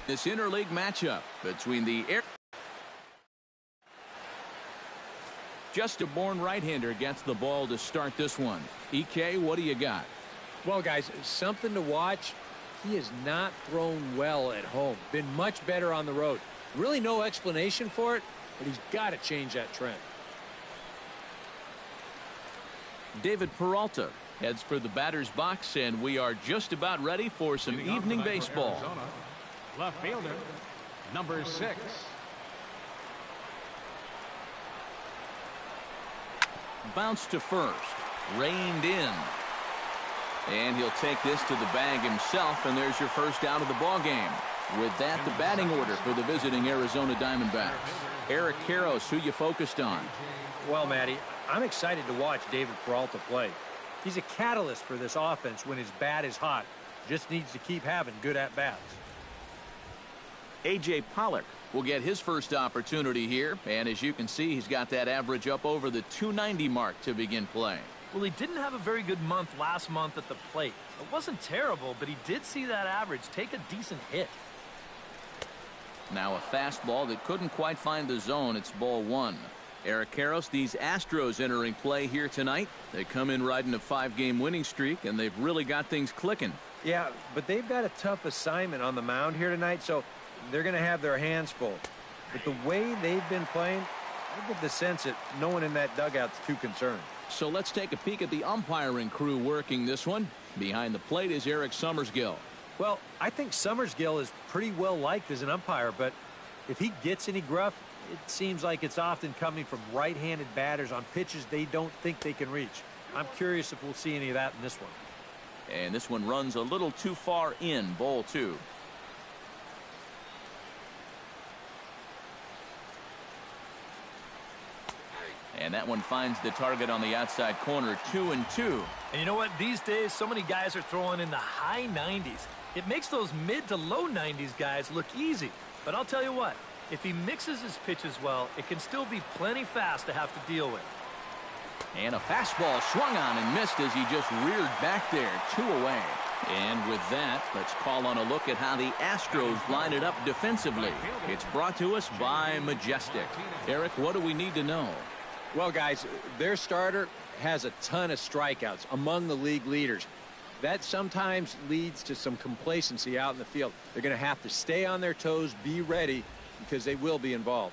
This interleague matchup between the just a born right-hander gets the ball to start this one. EK, what do you got? Well, guys, something to watch. He has not thrown well at home. Been much better on the road. Really no explanation for it, but he's got to change that trend. David Peralta heads for the batter's box, and we are just about ready for some evening baseball. Arizona, left fielder, number 6. Bounce to first. Reined in. And he'll take this to the bag himself, and there's your first out of the ball game. With that, the batting order for the visiting Arizona Diamondbacks. Eric Karros, who you focused on? Well, Matty, I'm excited to watch David Peralta play. He's a catalyst for this offense when his bat is hot. Just needs to keep having good at-bats. A.J. Pollock will get his first opportunity here, and as you can see, he's got that average up over the 290 mark to begin play. Well, he didn't have a very good month last month at the plate. It wasn't terrible, but he did see that average take a decent hit. Now a fastball that couldn't quite find the zone. It's ball 1. Eric Karros, these Astros entering play here tonight. They come in riding a 5-game winning streak, and they've really got things clicking. Yeah, but they've got a tough assignment on the mound here tonight, so they're going to have their hands full. But the way they've been playing, I get the sense that no one in that dugout's too concerned. So let's take a peek at the umpiring crew working this one. Behind the plate is Eric Summersgill. Well, I think Summersgill is pretty well liked as an umpire, but if he gets any gruff, it seems like it's often coming from right-handed batters on pitches they don't think they can reach. I'm curious if we'll see any of that in this one. And this one runs a little too far in, ball 2. And that one finds the target on the outside corner, 2-2. And you know what? These days, so many guys are throwing in the high 90s. It makes those mid to low 90s guys look easy. But I'll tell you what, if he mixes his pitches well, it can still be plenty fast to have to deal with. And a fastball swung on and missed as he just reared back there, 2 away. And with that, let's call on a look at how the Astros line it up defensively. It's brought to us by Majestic. Eric, what do we need to know? Well, guys, their starter has a ton of strikeouts, among the league leaders. That sometimes leads to some complacency out in the field. They're going to have to stay on their toes, be ready, because they will be involved.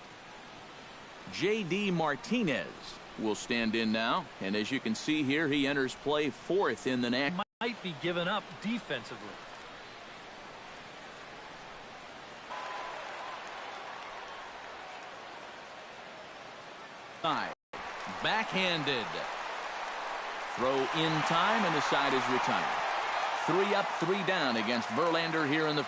J.D. Martinez will stand in now, and as you can see here, he enters play 4th in the next. Might be given up defensively. Backhanded. Throw in time, and the side is retired. 3 up, 3 down against Verlander here in the.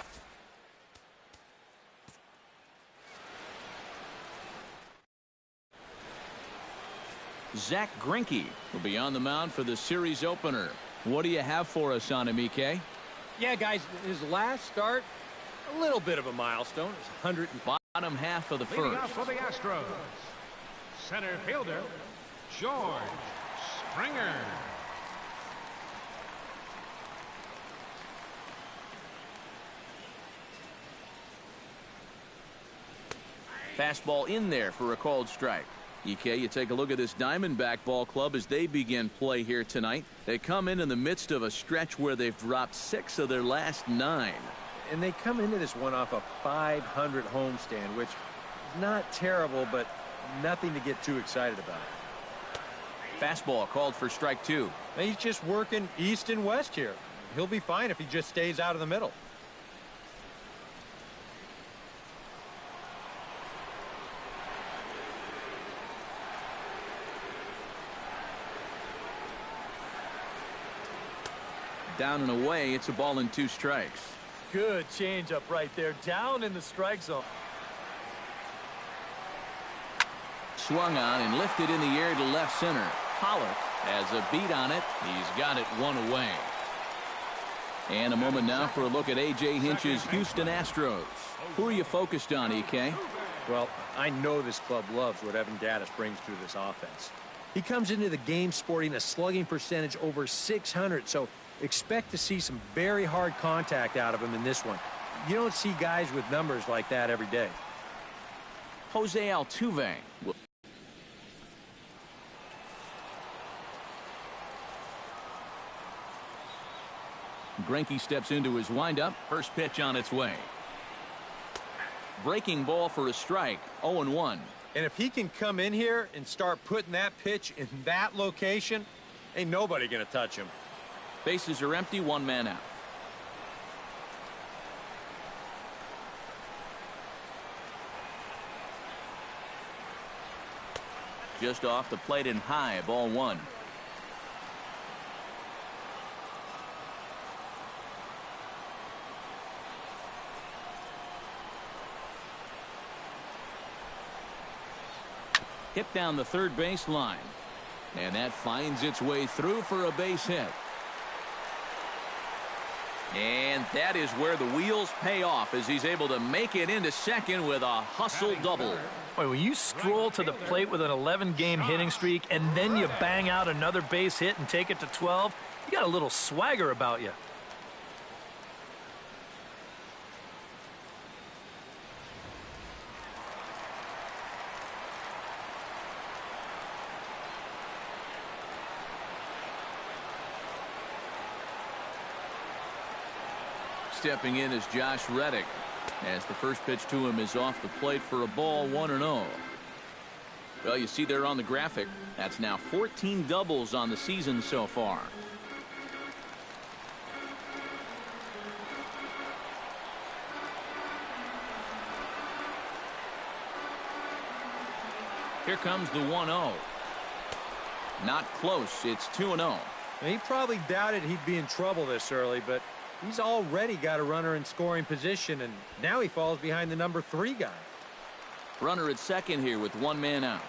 Zach Greinke will be on the mound for the series opener. What do you have for us on him, EK? Yeah, guys, his last start, a little bit of a milestone. It's 100 and bottom half of the Leading first. off for the Astros, center fielder, George Springer. Fastball in there for a called strike. EK, you take a look at this Diamondback ball club as they begin play here tonight. They come in the midst of a stretch where they've dropped 6 of their last 9. And they come into this one off a 500 homestand, which is not terrible, but nothing to get too excited about. Fastball called for strike 2. He's just working east and west here. He'll be fine if he just stays out of the middle. Down and away, it's a ball and 2 strikes. Good changeup right there, down in the strike zone. Swung on and lifted in the air to left center. Pollock has a beat on it. He's got it 1 away. And a moment now for a look at A.J. Hinch's Houston Astros. Who are you focused on, EK? Well, I know this club loves what Evan Gattis brings to this offense. He comes into the game sporting a slugging percentage over 600, so expect to see some very hard contact out of him in this one. you don't see guys with numbers like that every day. Jose Altuve. Greinke steps into his windup. First pitch on its way. Breaking ball for a strike. 0-1. And if he can come in here and start putting that pitch in that location, ain't nobody going to touch him. Bases are empty. One man out. Just off the plate and high. Ball one. Hit down the third base line. And that finds its way through for a base hit. And that is where the wheels pay off as he's able to make it into second with a hustle double. Boy, when you stroll to the plate with an 11-game hitting streak and then you bang out another base hit and take it to 12, you got a little swagger about you. Stepping in is Josh Reddick, as the first pitch to him is off the plate for a ball. 1-0. Well, you see there on the graphic, that's now 14 doubles on the season so far. Here comes the 1-0. Not close. It's 2-0. He probably doubted he'd be in trouble this early, but he's already got a runner in scoring position, and now he falls behind the number 3 guy. Runner at second here with one man out.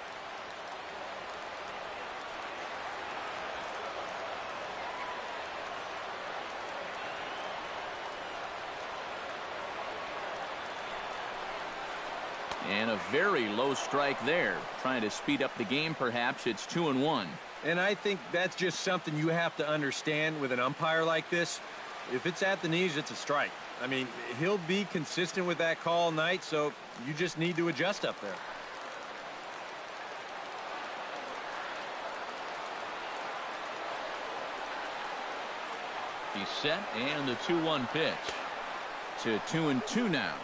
And a very low strike there. Trying to speed up the game, perhaps. It's 2-1. And I think that's just something you have to understand with an umpire like this. If it's at the knees, it's a strike. I mean, he'll be consistent with that call all night, so you just need to adjust up there. He's set, and the 2-1 pitch. To 2-2 now.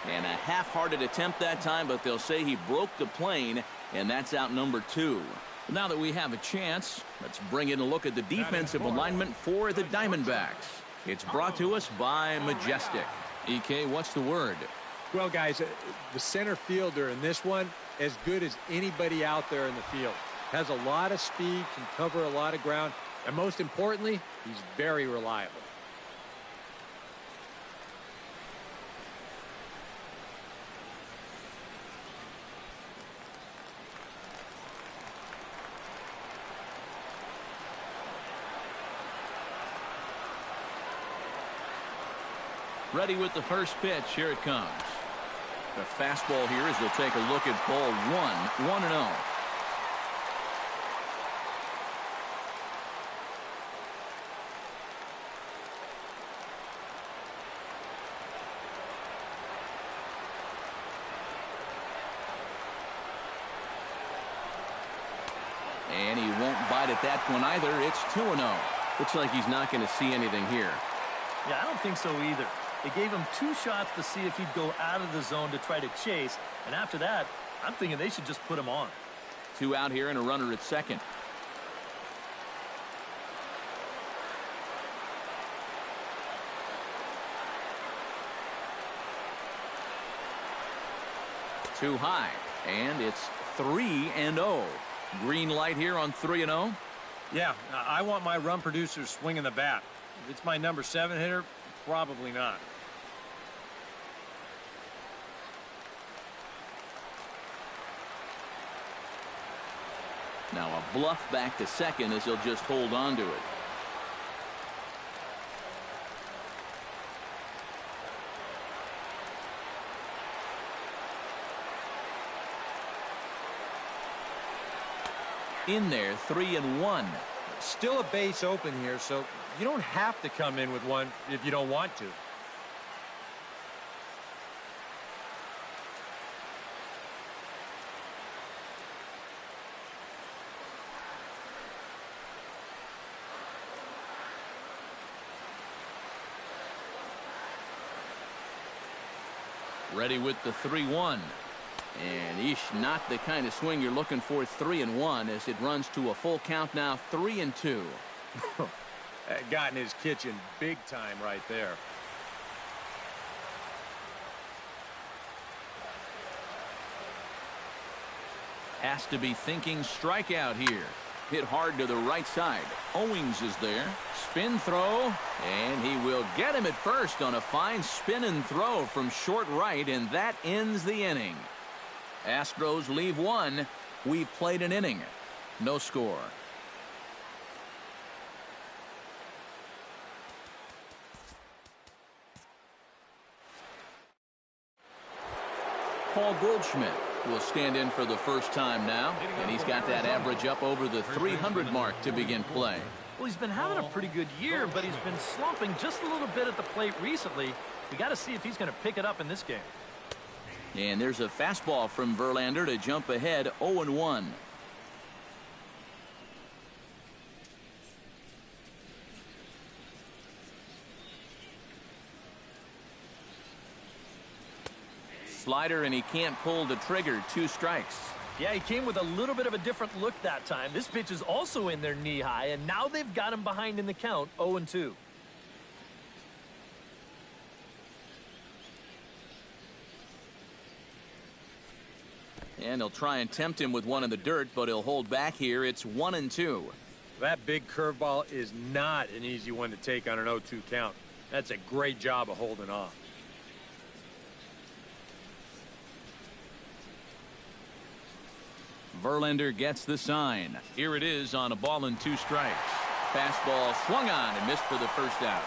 And a half-hearted attempt that time, but they'll say he broke the plane, and that's out number 2. Now that we have a chance, let's bring in a look at the defensive alignment for the Diamondbacks. It's brought to us by Majestic. EK, what's the word? Well, guys, the center fielder in this one, as good as anybody out there in the field. Has a lot of speed, can cover a lot of ground, and most importantly, he's very reliable. Ready with the first pitch. Here it comes. The fastball here as they'll take a look at ball 1. 1-0. And he won't bite at that one either. It's 2-0. Looks like he's not going to see anything here. Yeah, I don't think so either. They gave him 2 shots to see if he'd go out of the zone to try to chase. And after that, I'm thinking they should just put him on. 2 out here and a runner at second. Too high. And it's 3-0. Green light here on 3-0. Yeah, I want my run producers swinging the bat. If it's my number 7 hitter, probably not. Now a bluff back to second as he'll just hold on to it. In there, 3-1. Still a base open here, so you don't have to come in with one if you don't want to. Ready with the 3-1. And not the kind of swing you're looking for. 3-1 as it runs to a full count now. 3-2. Got in his kitchen big time right there. Has to be thinking strikeout here. Hit hard to the right side. Owings is there. Spin throw. And he will get him at first on a fine spin and throw from short right. And that ends the inning. Astros leave one. We've played an inning. No score. Paul Goldschmidt will stand in for the first time now, and he's got that average up over the 300 mark to begin play. Well, he's been having a pretty good year, but he's been slumping just a little bit at the plate recently. We got to see if he's going to pick it up in this game. And there's a fastball from Verlander to jump ahead 0-1. Slider, and he can't pull the trigger. 2 strikes. Yeah, he came with a little bit of a different look that time. This pitch is also in there knee high, and now they've got him behind in the count. 0-2. And he'll try and tempt him with one in the dirt, but he'll hold back here. It's 1-2. That big curveball is not an easy one to take on an 0-2 count. That's a great job of holding off. Verlander gets the sign. Here it is on a ball and 2 strikes. Fastball swung on and missed for the first out.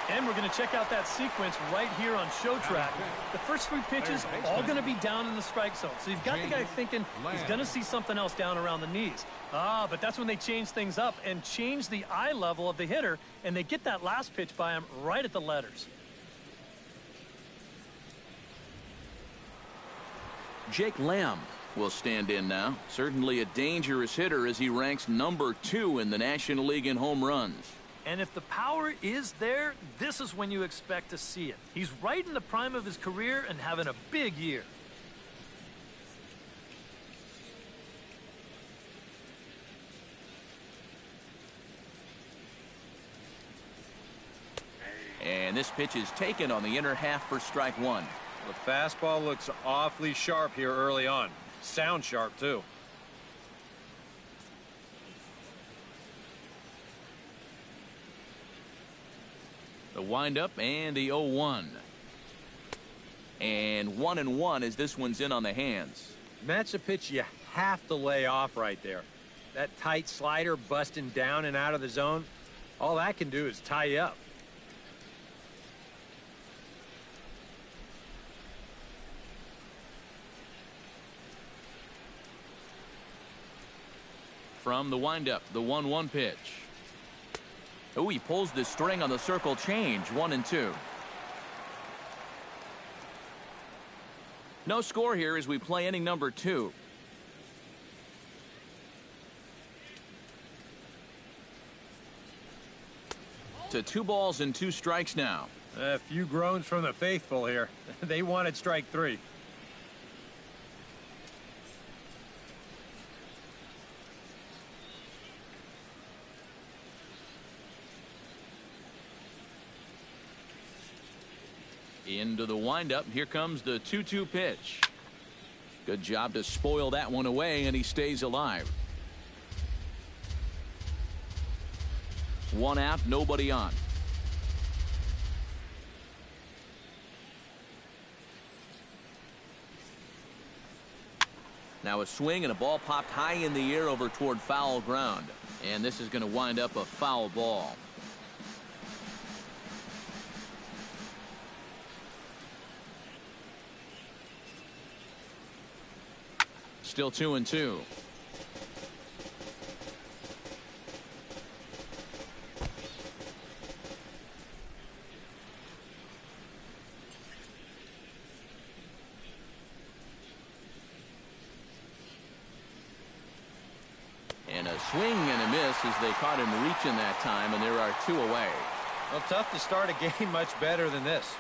And we're going to check out that sequence right here on Show Track. The first 3 pitches all going to be down in the strike zone. So you've got the guy thinking he's going to see something else down around the knees. But that's when they change things up and change the eye level of the hitter, and they get that last pitch by him right at the letters. Jake Lamb will stand in now. Certainly a dangerous hitter as he ranks number 2 in the National League in home runs. And if the power is there, this is when you expect to see it. He's right in the prime of his career and having a big year. And this pitch is taken on the inner half for strike 1. The fastball looks awfully sharp here early on. Sound sharp, too. The windup and the 0-1. And 1-1 as this one's in on the hands. And that's a pitch you have to lay off right there. That tight slider busting down and out of the zone, all that can do is tie you up. From the windup, the 1-1 pitch. Oh, he pulls the string on the circle change. 1-2. No score here as we play inning number 2. To 2 balls and 2 strikes now. A few groans from the faithful here. They wanted strike 3. Into the windup. Here comes the 2-2 pitch. Good job to spoil that one away, and he stays alive. 1 out, nobody on. Now a swing and a ball popped high in the air over toward foul ground. And this is going to wind up a foul ball. Still 2-2. swing and a miss as they caught him reaching that time, and there are 2 away. Well, tough to start a game much better than this.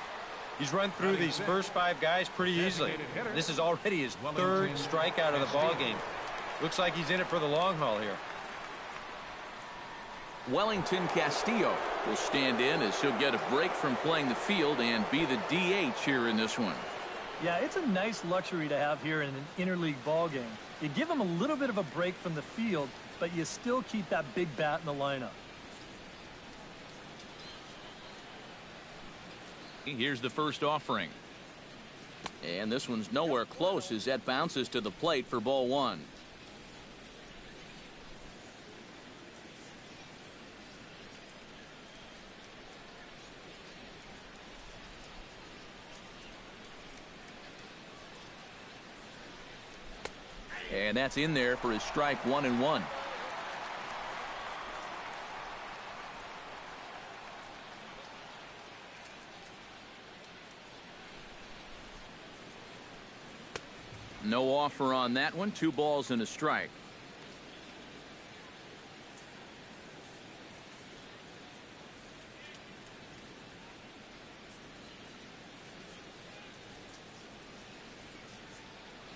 He's run through these first 5 guys pretty easily. This is already his 3rd strikeout of the ball game. Looks like he's in it for the long haul here. Wellington Castillo will stand in as he'll get a break from playing the field and be the DH here in this one. Yeah, it's a nice luxury to have here in an interleague ball game. You give him a little bit of a break from the field, but you still keep that big bat in the lineup. Here's the first offering. And this one's nowhere close as that bounces to the plate for ball 1. And that's in there for his strike 1-1. No offer on that one. 2 balls and a strike.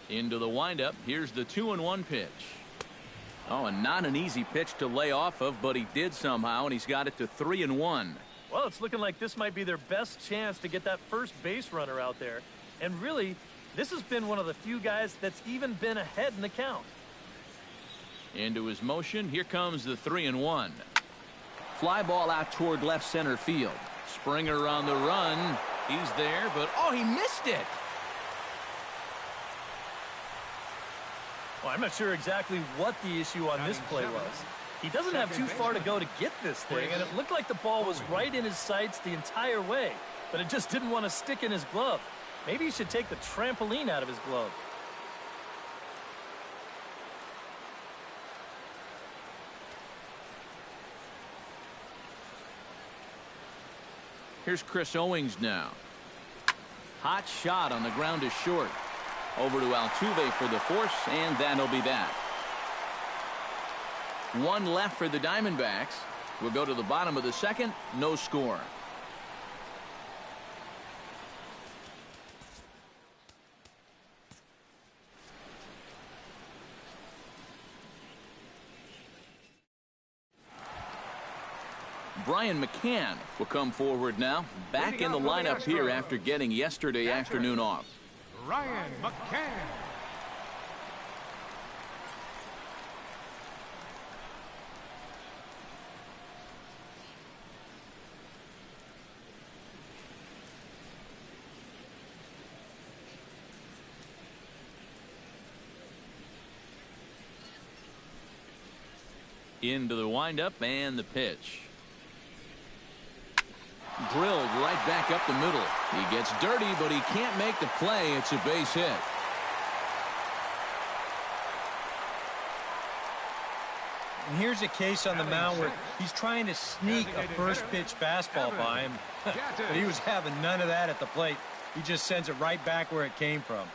Into the windup. Here's the 2-1 pitch. Oh, and not an easy pitch to lay off of, but he did somehow, and he's got it to 3-1. Well, it's looking like this might be their best chance to get that first base runner out there. And really, this has been one of the few guys that's even been ahead in the count. Into his motion. Here comes the 3-1. Fly ball out toward left center field. Springer on the run. He's there, but oh, he missed it. Well, I'm not sure exactly what the issue on this play was. He doesn't have too far to go to get this thing, and it looked like the ball was right in his sights the entire way, but it just didn't want to stick in his glove. Maybe he should take the trampoline out of his glove. Here's Chris Owings now. Hot shot on the ground is short. Over to Altuve for the force, and that'll be that. 1 left for the Diamondbacks. We'll go to the bottom of the 2nd. No score. Brian McCann will come forward now. Back in the lineup here after getting yesterday afternoon off. Ryan McCann. Into the windup and the pitch. Drilled right back up the middle. He gets dirty, but he can't make the play. It's a base hit. And here's a case on the mound where he's trying to sneak a first pitch fastball by him. But he was having none of that at the plate. He just sends it right back where it came from.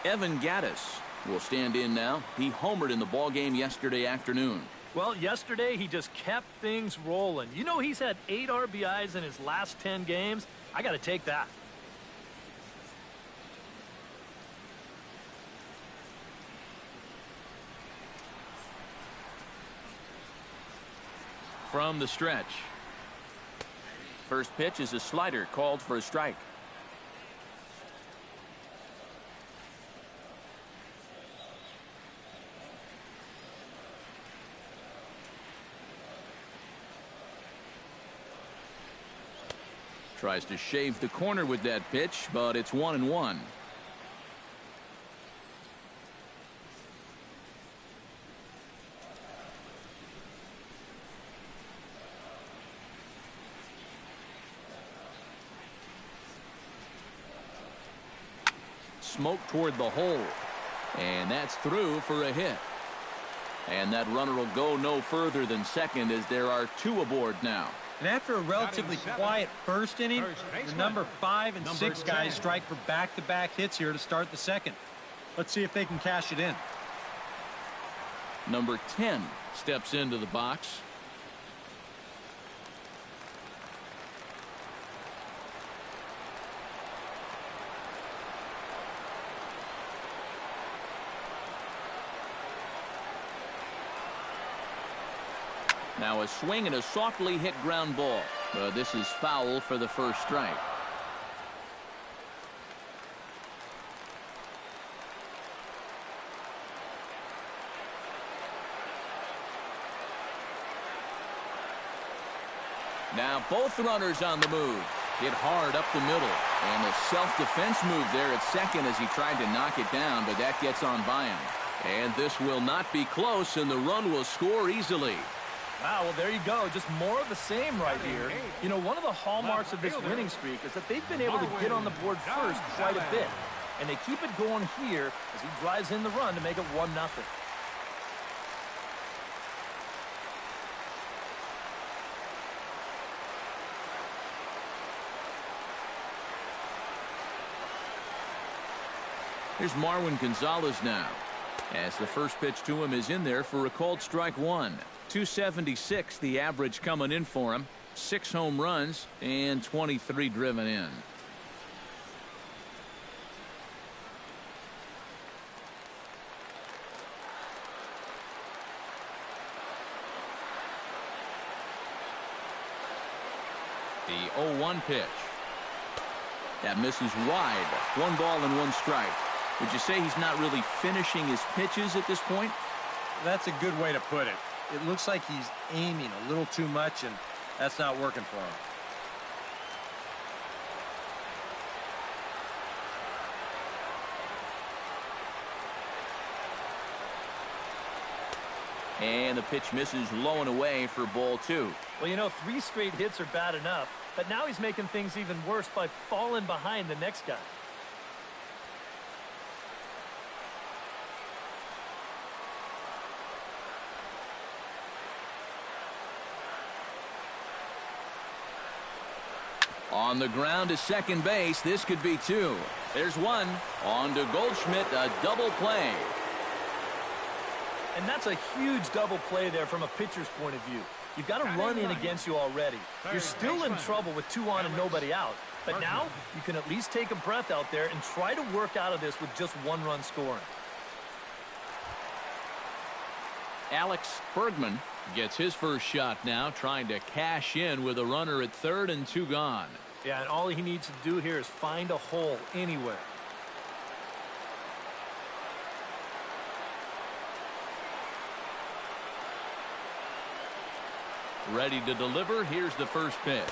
Evan Gattis will stand in now. He homered in the ballgame yesterday afternoon. Well, yesterday he just kept things rolling. You know, he's had 8 RBIs in his last 10 games. I got to take that. From the stretch. First pitch is a slider called for a strike. Tries to shave the corner with that pitch, but it's 1-1. Smoke toward the hole, and that's through for a hit. And that runner will go no further than second as there are 2 aboard now. And after a relatively quiet first inning, the number 5 and 6 guys strike for back-to-back hits here to start the 2nd. Let's see if they can cash it in. Number 10 steps into the box. Now a swing and a softly hit ground ball. This is foul for the first strike. Now both runners on the move. Hit hard up the middle. And a self-defense move there at second as he tried to knock it down, but that gets on by him. And this will not be close, and the run will score easily. Wow, well, there you go. Just more of the same right here. You know, one of the hallmarks of this winning streak is that they've been able to get on the board first quite a bit. And they keep it going here as he drives in the run to make it 1-0. Here's Marwin Gonzalez now, as the first pitch to him is in there for a called strike one. 276 the average coming in for him. 6 home runs and 23 driven in. The 0-1 pitch. That misses wide. 1 ball and 1 strike. Would you say he's not really finishing his pitches at this point? That's a good way to put it. It looks like he's aiming a little too much, and that's not working for him. And the pitch misses low and away for ball 2. Well, you know, 3 straight hits are bad enough, but now he's making things even worse by falling behind the next guy. On the ground to second base, this could be 2. There's 1. On to Goldschmidt, a double play. And that's a huge double play there from a pitcher's point of view. You've got a run in against you already. You're still in trouble with 2 on and nobody out. But now you can at least take a breath out there and try to work out of this with just 1 run scoring. Alex Bergman gets his first shot now, trying to cash in with a runner at third and 2 gone. Yeah, and all he needs to do here is find a hole anywhere. Ready to deliver. Here's the first pitch.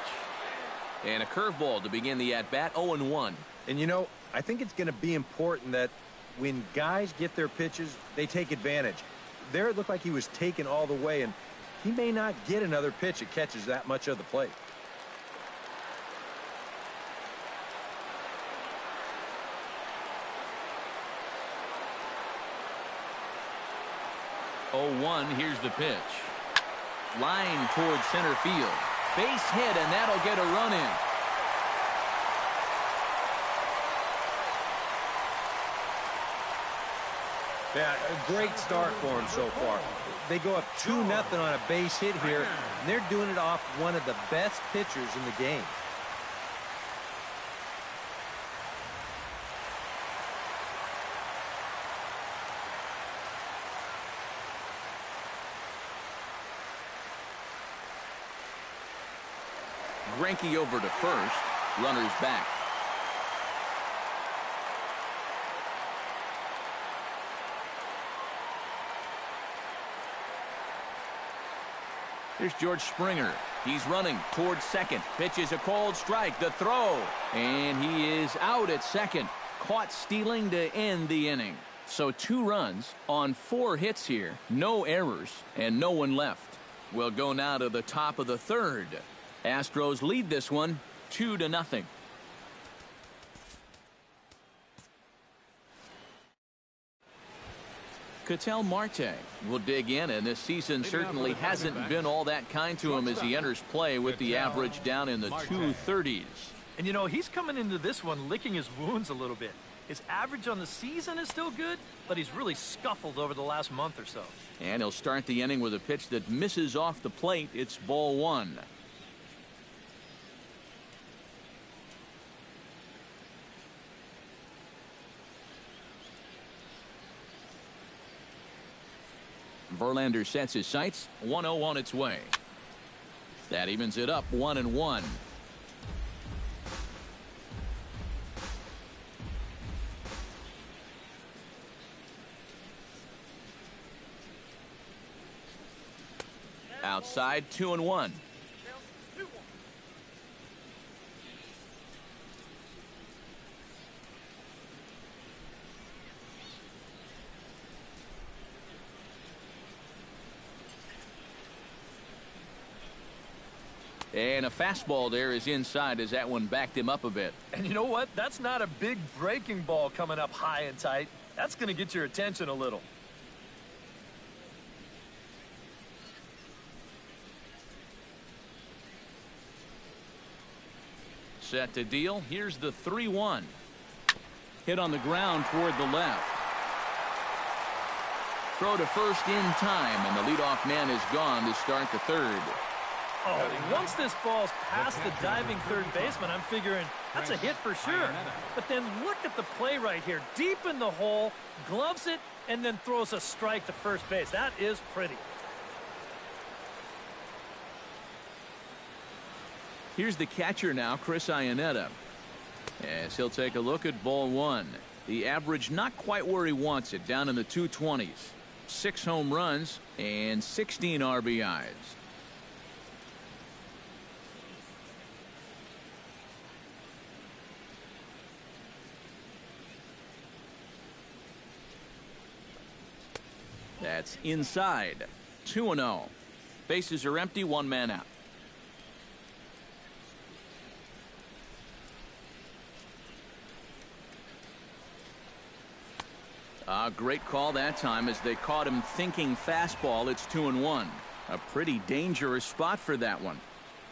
And a curveball to begin the at-bat, 0-1. And, you know, I think it's going to be important that when guys get their pitches, they take advantage. There it looked like he was taken all the way, and he may not get another pitch that catches that much of the plate. Here's the pitch. Line towards center field. Base hit, and that'll get a run in. Yeah, a great start for him so far. They go up 2-0 on a base hit here, and they're doing it off one of the best pitchers in the game. Greinke over to first. Runners back. Here's George Springer. He's running towards second. Pitch is a called strike. The throw. And he is out at second. Caught stealing to end the inning. So 2 runs on 4 hits here. No errors and no one left. We'll go now to the top of the third. Astros lead this one 2-0. Ketel Marte will dig in, and this season certainly hasn't been all that kind to him as he enters play with the average down in the 230s. And you know, he's coming into this one licking his wounds a little bit. His average on the season is still good, but he's really scuffled over the last month or so. And he'll start the inning with a pitch that misses off the plate. It's ball one. Verlander sets his sights. 1-0 on its way. That evens it up 1-1. Outside 2-1. And a fastball there is inside as that one backed him up a bit. And you know what? That's not a big breaking ball coming up high and tight. That's going to get your attention a little. Set to deal. Here's the 3-1. Hit on the ground toward the left. Throw to first in time, and the leadoff man is gone to start the third. Oh, once this ball's past the diving third baseman, I'm figuring that's a hit for sure. But then look at the play right here. Deep in the hole, gloves it, and then throws a strike to first base. That is pretty. Here's the catcher now, Chris Iannetta. As he'll take a look at ball one. The average not quite where he wants it, down in the 220s. 6 home runs and 16 RBIs. That's inside. 2-0. Bases are empty, 1 man out. Great call that time as they caught him thinking fastball. It's 2-1. A pretty dangerous spot for that one.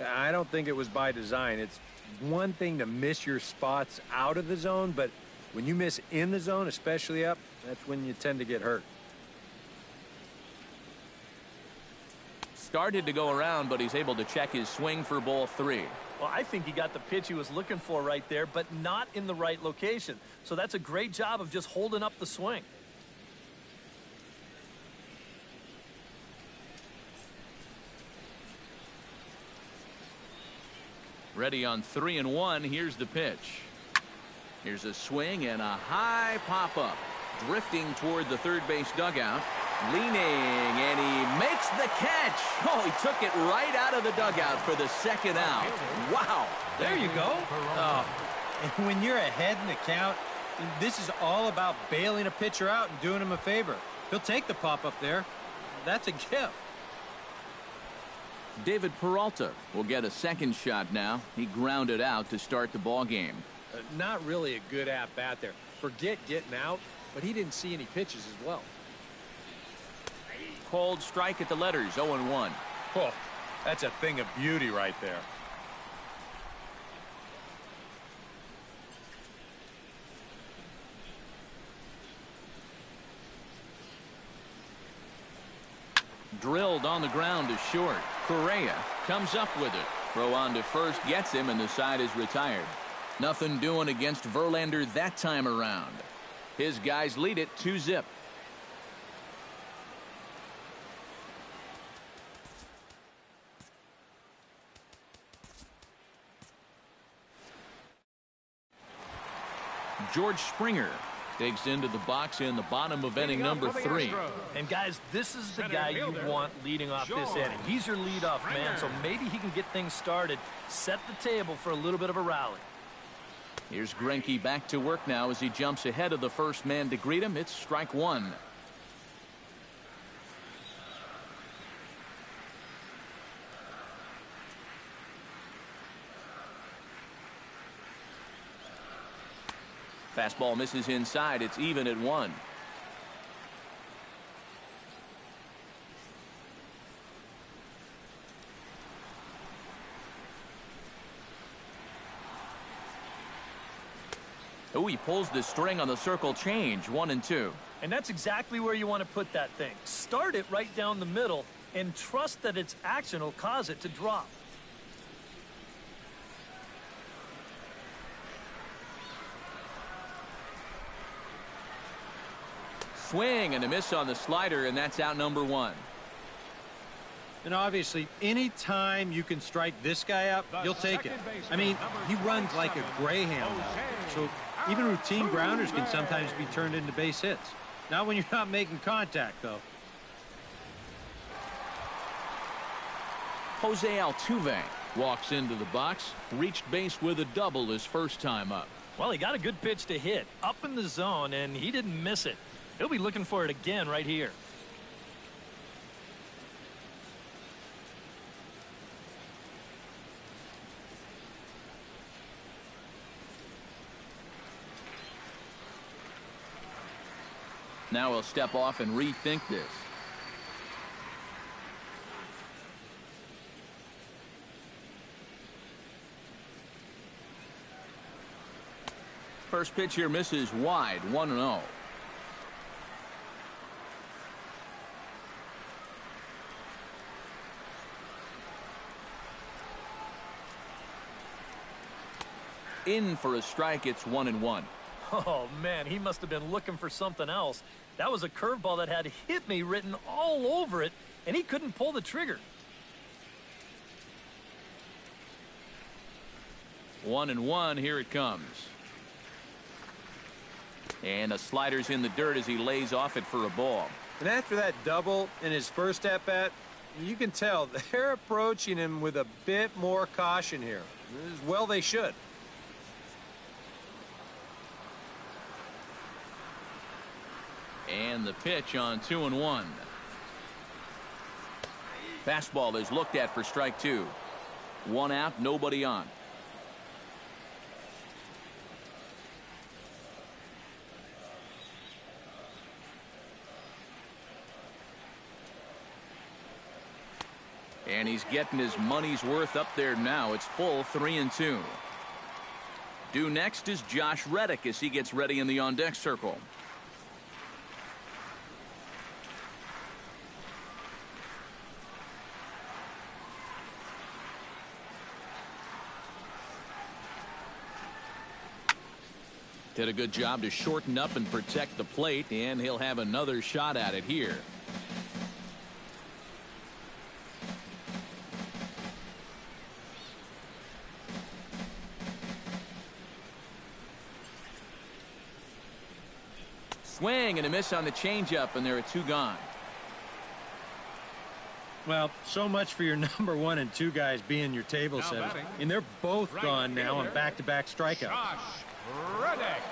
I don't think it was by design. It's one thing to miss your spots out of the zone, but when you miss in the zone, especially up, that's when you tend to get hurt. Started to go around, but he's able to check his swing for ball 3. Well, I think he got the pitch he was looking for right there, but not in the right location. So that's a great job of just holding up the swing. Ready on 3-1. Here's the pitch. Here's a swing and a high pop-up. Drifting toward the third base dugout. Leaning, and he makes the catch. Oh, he took it right out of the dugout for the second out. Wow. There you go. Oh, and when you're ahead in the count, this is all about bailing a pitcher out and doing him a favor. He'll take the pop-up there. That's a gift. David Peralta will get a second shot now. He grounded out to start the ball game. Not really a good at-bat there. Forget getting out, but he didn't see any pitches as well. Cold strike at the letters, 0-1. Oh, that's a thing of beauty right there. Drilled on the ground to short. Correa comes up with it. Throw on to first gets him, and the side is retired. Nothing doing against Verlander that time around. His guys lead it 2-0. George Springer digs into the box in the bottom of inning number 3. And guys, this is the guy you want leading off this inning. He's your leadoff man, so maybe he can get things started, set the table for a little bit of a rally. Here's Greinke back to work now as he jumps ahead of the first man to greet him. It's strike 1. Fastball misses inside. It's even at 1. Oh, he pulls the string on the circle change. 1-2. And that's exactly where you want to put that thing. Start it right down the middle and trust that its action will cause it to drop. Swing and a miss on the slider, and that's out number 1. And obviously, any time you can strike this guy out, you'll take it. I mean, he runs like a greyhound out there. So even routine grounders can sometimes be turned into base hits. Not when you're not making contact, though. Jose Altuve walks into the box, reached base with a double his first time up. Well, he got a good pitch to hit up in the zone, and he didn't miss it. He'll be looking for it again right here. Now he'll step off and rethink this. First pitch here misses wide. 1-0. In for a strike. It's 1-1. Oh, man, he must have been looking for something else. That was a curveball that had "hit me" written all over it, and he couldn't pull the trigger. 1-1. Here it comes. And a slider's in the dirt as he lays off it for a ball. And after that double in his first at-bat, you can tell they're approaching him with a bit more caution here. Well, they should. And the pitch on 2-1. Fastball is looked at for strike 2. 1 out, nobody on. And he's getting his money's worth up there now. It's full 3-2. Due next is Josh Reddick as he gets ready in the on-deck circle. Did a good job to shorten up and protect the plate, and he'll have another shot at it here. Swing and a miss on the changeup, and there are 2 gone. Well, so much for your number 1 and 2 guys being your table setters. And they're both gone now on back-to-back strikeouts. Josh Reddick.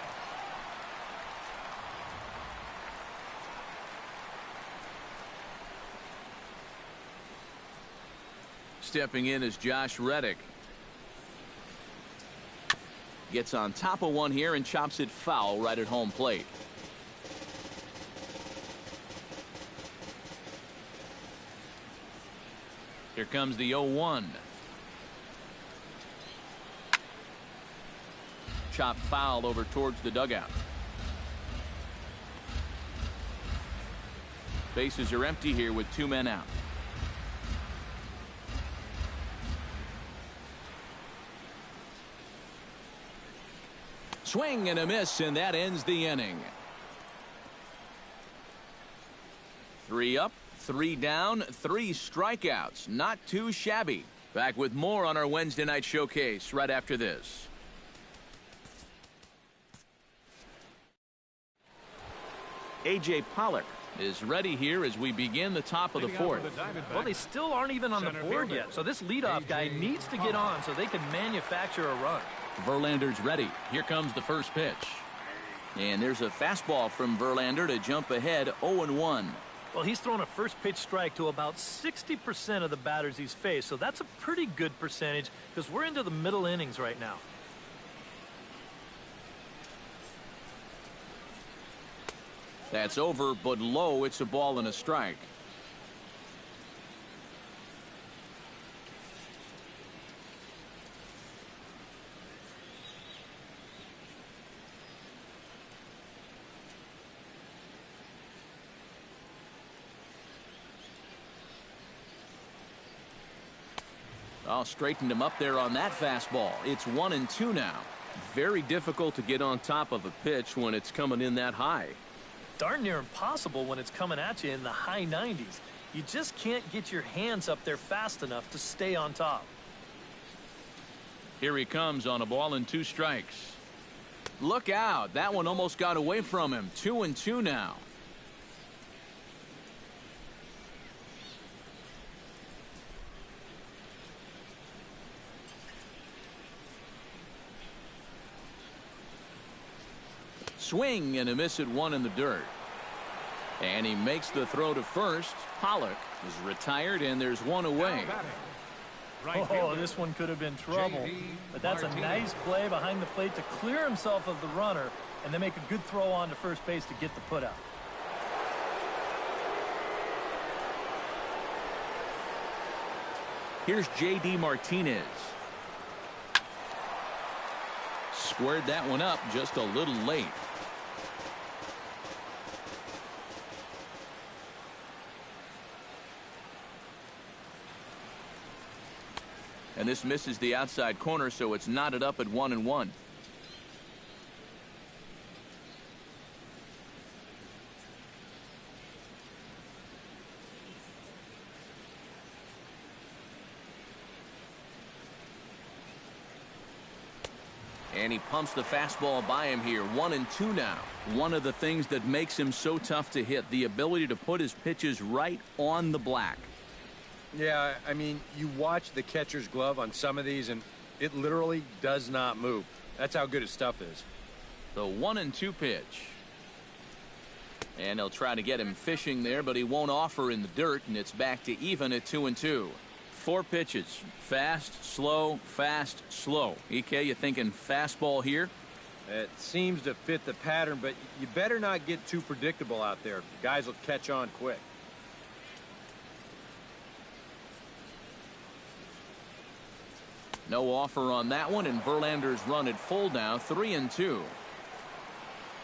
Stepping in is Josh Reddick. Gets on top of one here and chops it foul right at home plate. Here comes the 0-1. Chop foul over towards the dugout. Bases are empty here with 2 men out. Swing and a miss, and that ends the inning. 3 up, 3 down, 3 strikeouts. Not too shabby. Back with more on our Wednesday night showcase right after this. A.J. Pollock is ready here as we begin the top of the 4th. Well, they still aren't even on the board yet, so this leadoff guy needs to get on so they can manufacture a run. Verlander's ready. Here comes the first pitch. And there's a fastball from Verlander to jump ahead 0-1. Well, he's thrown a first pitch strike to about 60% of the batters he's faced, so that's a pretty good percentage because we're into the middle innings right now. That's over, but low. It's a ball and a strike. I'll straighten him up there on that fastball. It's 1-2 now. Very difficult to get on top of a pitch when it's coming in that high. Darn near impossible when it's coming at you in the high 90s. You just can't get your hands up there fast enough to stay on top. Here he comes on a ball and 2 strikes. Look out. That one almost got away from him. 2-2 now. Swing and a miss at 1 in the dirt. And he makes the throw to first. Pollock is retired, and there's 1 away. Oh, this one could have been trouble. But that's a nice play behind the plate to clear himself of the runner and then make a good throw on to first base to get the put out. Here's J.D. Martinez. Squared that one up just a little late. And this misses the outside corner, so it's knotted up at 1-1. And he pumps the fastball by him here. 1-2 now. One of the things that makes him so tough to hit, the ability to put his pitches right on the black. Yeah, I mean, you watch the catcher's glove on some of these, and it literally does not move. That's how good his stuff is. The 1-2 pitch. And they'll try to get him fishing there, but he won't offer in the dirt, and it's back to even at 2-2. 4 pitches. Fast, slow, fast, slow. EK, you thinking fastball here? It seems to fit the pattern, but you better not get too predictable out there. Guys will catch on quick. No offer on that one, and Verlander's run at full now, 3-2.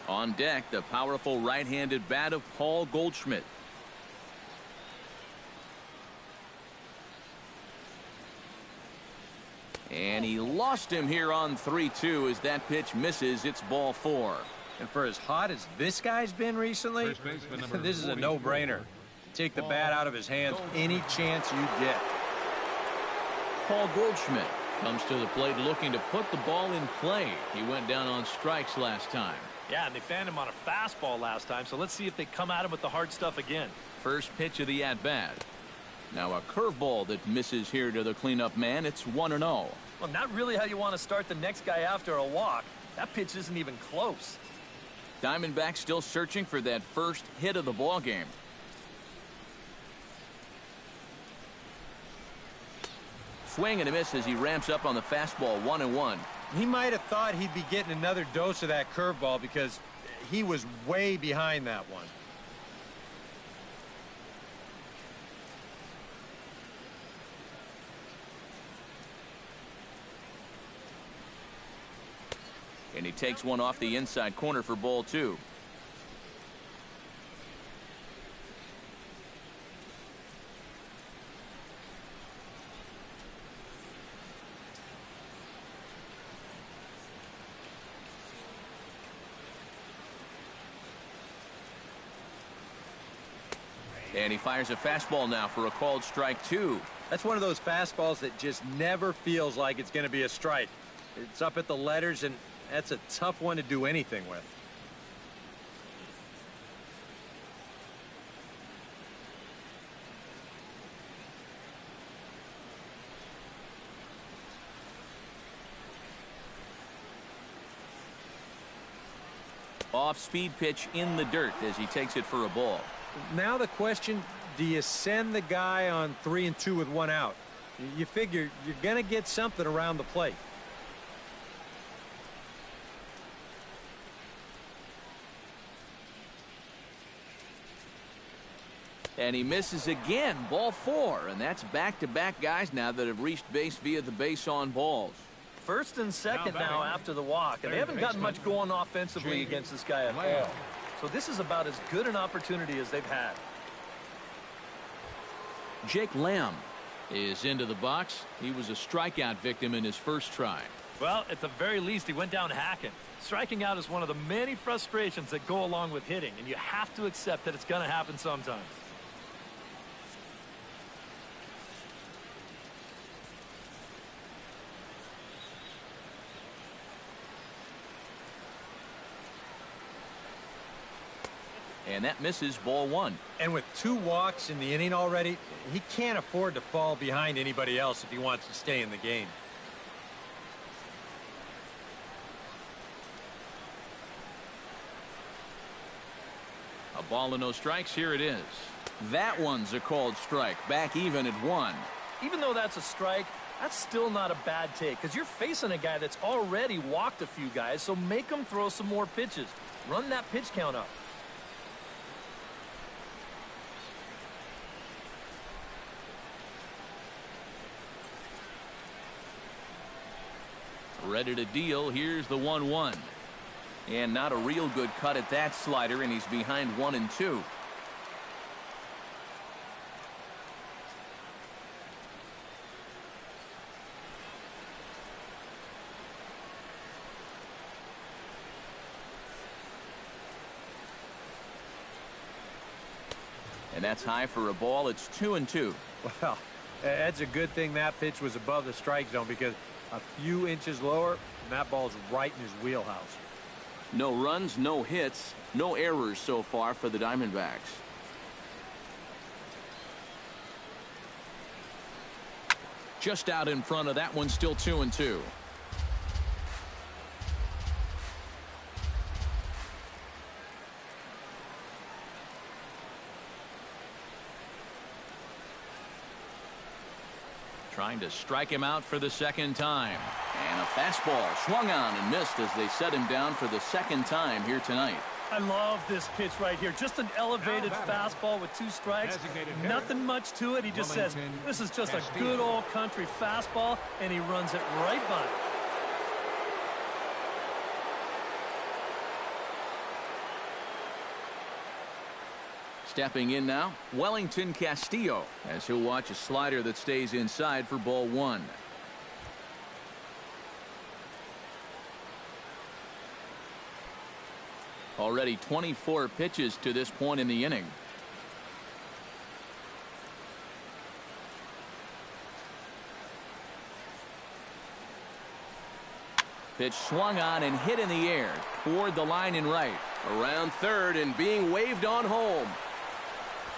On deck, the powerful right-handed bat of Paul Goldschmidt. And he lost him here on 3-2 as that pitch misses. It's ball 4. And for as hot as this guy's been recently, this is a no-brainer. Take the bat out of his hands any chance you get. Paul Goldschmidt comes to the plate looking to put the ball in play. He went down on strikes last time. Yeah, and they fanned him on a fastball last time, so let's see if they come at him with the hard stuff again. First pitch of the at-bat. Now a curveball that misses here to the cleanup man. It's 1-0. Well, not really how you want to start the next guy after a walk. That pitch isn't even close. Diamondbacks still searching for that first hit of the ball game. Swing and a miss as he ramps up on the fastball. 1-1. He might have thought he'd be getting another dose of that curveball because he was way behind that one. And he takes one off the inside corner for ball 2. And he fires a fastball now for a called strike 2. That's one of those fastballs that just never feels like it's going to be a strike. It's up at the letters, and that's a tough one to do anything with. Off-speed pitch in the dirt as he takes it for a ball. Now the question, do you send the guy on 3-2 with 1 out? You figure you're going to get something around the plate. And he misses again. Ball 4. And that's back-to-back guys now that have reached base via the base on balls. First and second now after the walk, and they haven't gotten much going offensively against this guy at all. So this is about as good an opportunity as they've had. Jake Lamb is into the box. He was a strikeout victim in his first try. Well, at the very least, he went down hacking. Striking out is one of the many frustrations that go along with hitting, and you have to accept that it's going to happen sometimes. And that misses, ball one. And with 2 walks in the inning already, he can't afford to fall behind anybody else if he wants to stay in the game. A ball and no strikes. Here it is. That one's a called strike. Back even at 1. Even though that's a strike, that's still not a bad take because you're facing a guy that's already walked a few guys, so make him throw some more pitches. Run that pitch count up. Ready to deal. Here's the 1-1. And not a real good cut at that slider, and he's behind 1-2. And that's high for a ball. It's 2-2. Well, that's a good thing that pitch was above the strike zone because a few inches lower, and that ball's right in his wheelhouse. No runs, no hits, no errors so far for the Diamondbacks. Just out in front of that one, still 2-2. Trying to strike him out for the second time. And a fastball swung on and missed as they set him down for the second time here tonight. I love this pitch right here. Just an elevated fastball with 2 strikes. Nothing much to it. He just says, this is just a good old country fastball, and he runs it right by. Stepping in now, Wellington Castillo, as he'll watch a slider that stays inside for ball 1. Already 24 pitches to this point in the inning. Pitch swung on and hit in the air toward the line and right. Around third and being waved on home.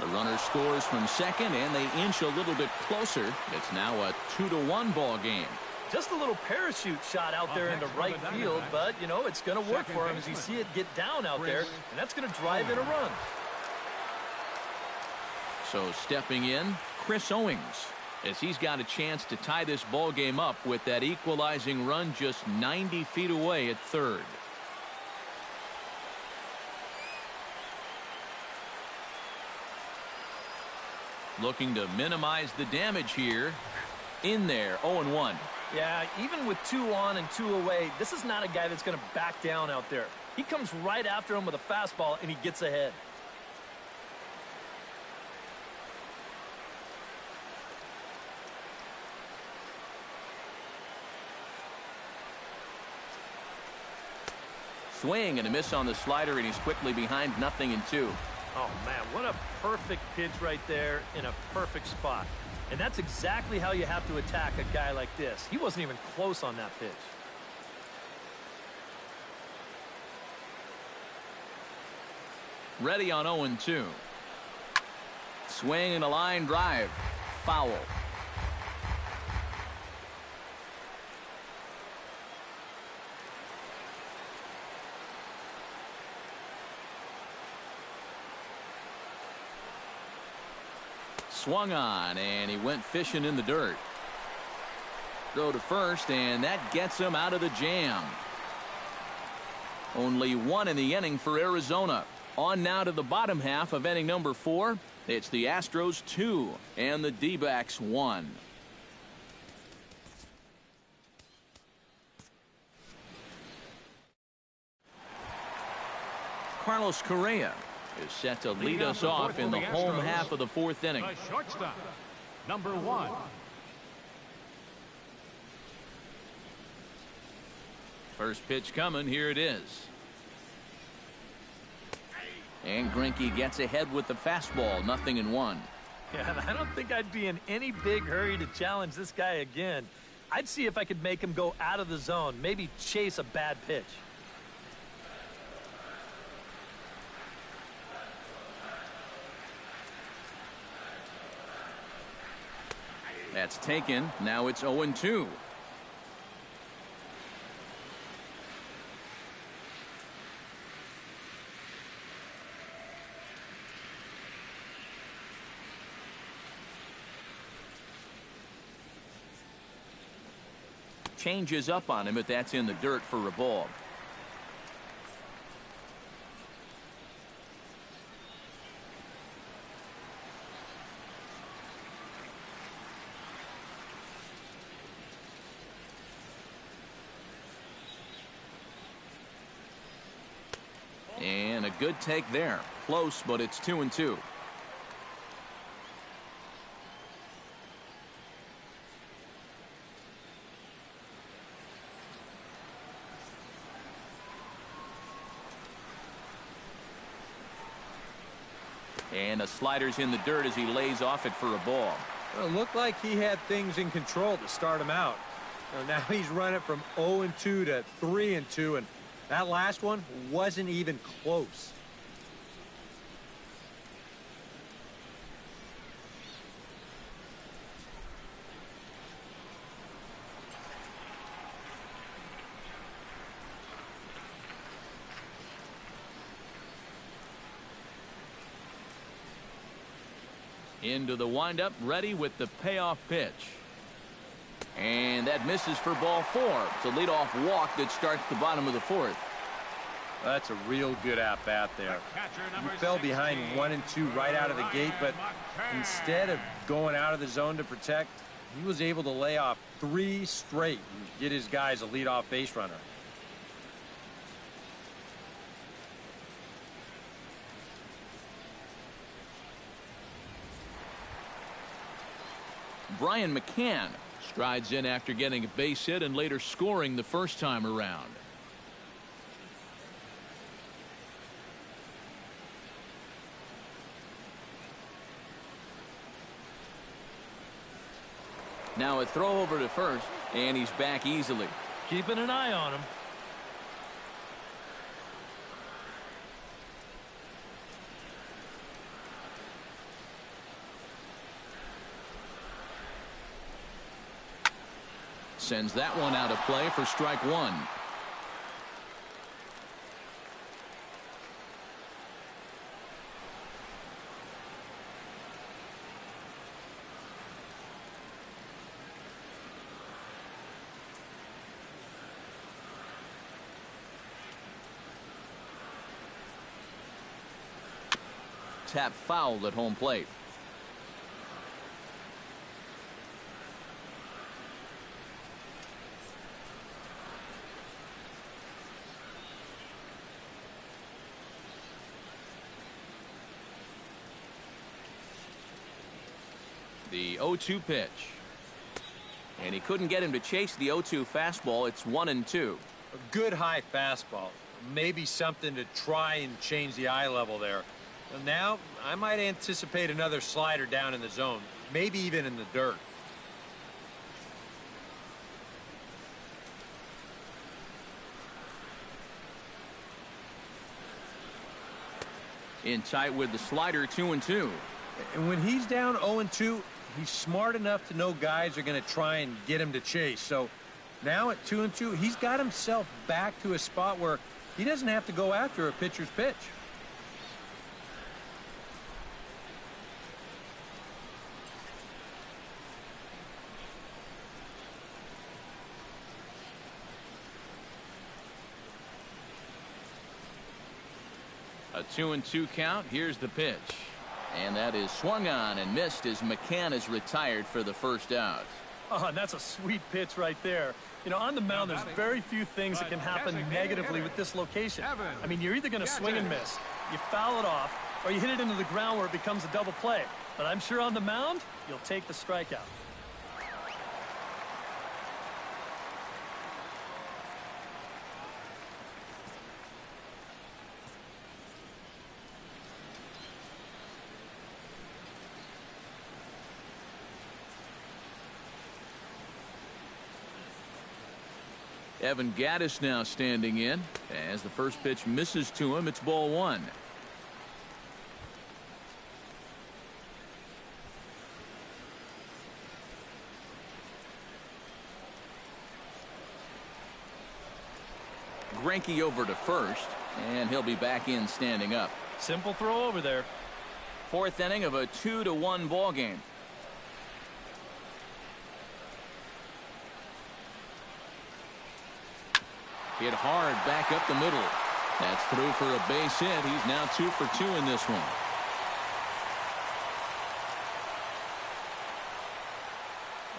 The runner scores from second, and they inch a little bit closer. It's now a 2-1 ball game. Just a little parachute shot out there into right field, but, you know, it's going to work for him as you see it get down out there, and that's going to drive in a run. So stepping in, Chris Owings, as he's got a chance to tie this ball game up with that equalizing run just 90 feet away at third. Looking to minimize the damage here. In there, 0-1. Yeah, even with 2 on and 2 away, this is not a guy that's going to back down out there. He comes right after him with a fastball, and he gets ahead. Swing and a miss on the slider, and he's quickly behind 0-2. Oh, man, what a perfect pitch right there in a perfect spot. And that's exactly how you have to attack a guy like this. He wasn't even close on that pitch. Ready on 0-2. Swing and a line drive. Foul. Swung on, and he went fishing in the dirt. Throw to first, and that gets him out of the jam. Only 1 in the inning for Arizona. On now to the bottom half of inning number 4. It's the Astros 2 and the D-backs 1. Carlos Correa is set to lead us off in the home half of the 4th inning. The shortstop, number 1. First pitch coming. Here it is. And Greinke gets ahead with the fastball. 0-1. Yeah, and I don't think I'd be in any big hurry to challenge this guy again. I'd see if I could make him go out of the zone, maybe chase a bad pitch. That's taken. Now it's 0-2. Changes up on him, but that's in the dirt for a ball. And a good take there. Close, but it's 2-2. And a slider's in the dirt as he lays off it for a ball. Well, it looked like he had things in control to start him out. Now he's running from 0-2 to 3-2, and that last one wasn't even close. Into the windup, ready with the payoff pitch. And that misses for ball 4. It's a leadoff walk that starts the bottom of the 4th. That's a real good at-bat there. He fell behind 1-2 right out of the gate, but instead of going out of the zone to protect, he was able to lay off 3 straight and get his guys a leadoff base runner. Brian McCann strides in after getting a base hit and later scoring the first time around. Now a throw over to first, and he's back easily. Keeping an eye on him. Sends that one out of play for strike 1. Tap fouled at home plate. The 0-2 pitch. And he couldn't get him to chase the 0-2 fastball. It's 1-2. A good high fastball. Maybe something to try and change the eye level there. But now I might anticipate another slider down in the zone. Maybe even in the dirt. In tight with the slider, 2-2. And when he's down 0-2, he's smart enough to know guys are going to try and get him to chase. So now at 2-2, he's got himself back to a spot where he doesn't have to go after a pitcher's pitch. A 2-2 count. Here's the pitch. And that is swung on and missed as McCann is retired for the first out. Oh, and that's a sweet pitch right there. You know, on the mound, there's very few things that can happen negatively with this location. I mean, you're either going to swing and miss, you foul it off, or you hit it into the ground where it becomes a double play. But I'm sure on the mound, you'll take the strikeout. Evan Gaddis now standing in. As the first pitch misses to him, it's ball one. Greinke over to first, and he'll be back in standing up. Simple throw over there. Fourth inning of a 2-1 ball game. Hit hard back up the middle. That's through for a base hit. He's now 2 for 2 in this one.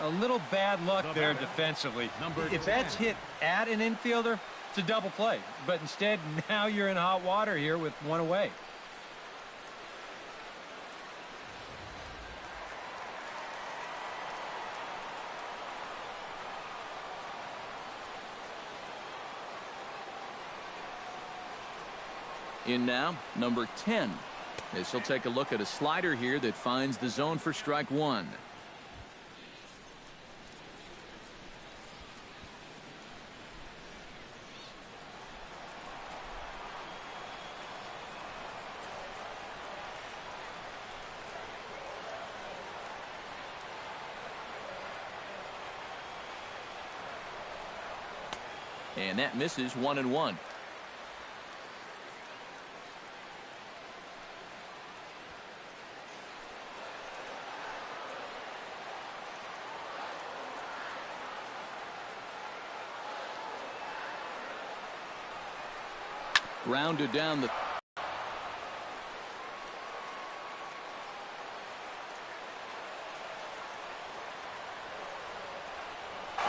A little bad luck there defensively. If that's hit at an infielder, it's a double play. But instead, now you're in hot water here with one away. In now, number 10. As he'll take a look at a slider here that finds the zone for strike one. And that misses 1-1. Grounded down the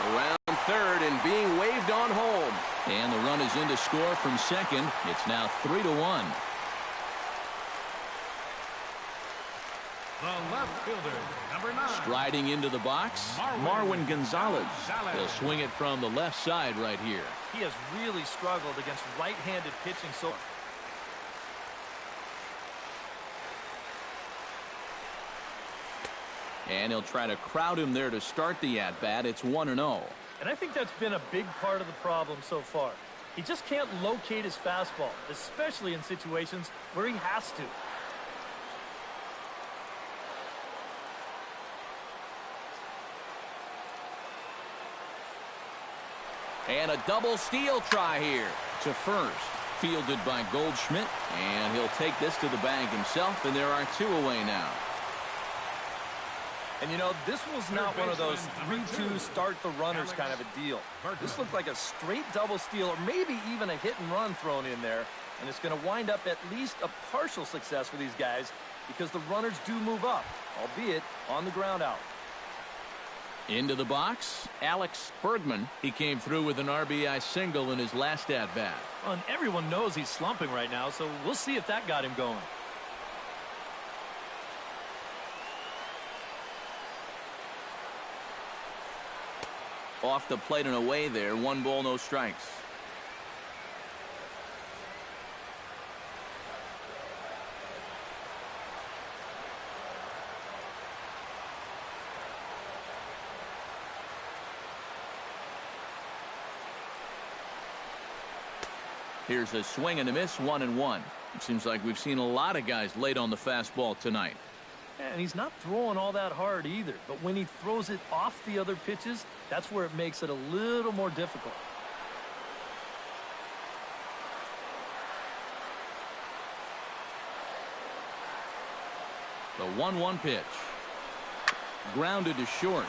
around third and being waved on home. And the run is in to score from second. It's now 3-1. The left fielder, number 9. Striding into the box, Marwin Gonzalez. He'll swing it from the left side right here. He has really struggled against right-handed pitching so far. And he'll try to crowd him there to start the at-bat. It's 1-0. And I think that's been a big part of the problem so far. He just can't locate his fastball, especially in situations where he has to. And a double steal try here to first. Fielded by Goldschmidt. And he'll take this to the bag himself, and there are 2 away now. And you know, this was not one of those 3-2 start the runners kind of a deal. This looked like a straight double steal or maybe even a hit and run thrown in there. And it's going to wind up at least a partial success for these guys because the runners do move up, albeit on the ground out. Into the box, Alex Bergman. He came through with an RBI single in his last at-bat. Well, and everyone knows he's slumping right now, so we'll see if that got him going. Off the plate and away there. 1 ball, no strikes. Here's a swing and a miss, 1-1. It seems like we've seen a lot of guys late on the fastball tonight. And he's not throwing all that hard either. But when he throws it off the other pitches, that's where it makes it a little more difficult. The 1-1 pitch. Grounded to short.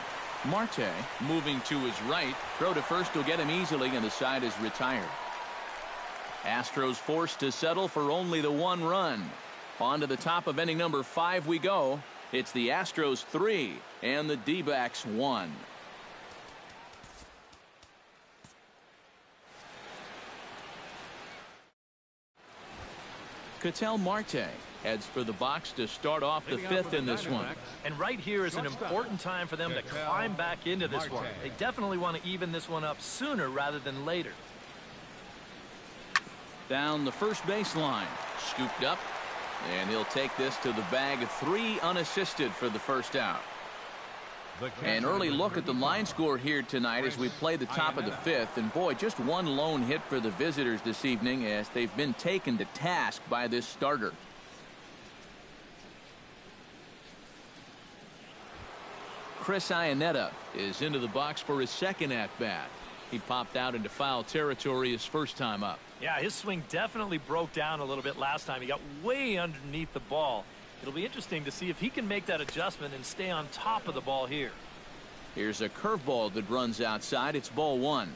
Marte moving to his right. Throw to first will get him easily, and the side is retired. Astros forced to settle for only the 1 run. On to the top of inning number 5 we go. It's the Astros 3 and the D-backs 1. Ketel Marte heads for the box to start off the fifth in this one. And right here is an important time for them to climb back into this one. They definitely want to even this one up sooner rather than later. Down the first baseline, scooped up, and he'll take this to the bag. 3 unassisted for the first out. An early look at the line score here tonight as we play the top of the fifth. And boy, just one lone hit for the visitors this evening as they've been taken to task by this starter. Chris Iannetta is into the box for his second at-bat. He popped out into foul territory his first time up. Yeah, his swing definitely broke down a little bit last time. He got way underneath the ball. It'll be interesting to see if he can make that adjustment and stay on top of the ball here. Here's a curveball that runs outside. It's ball 1.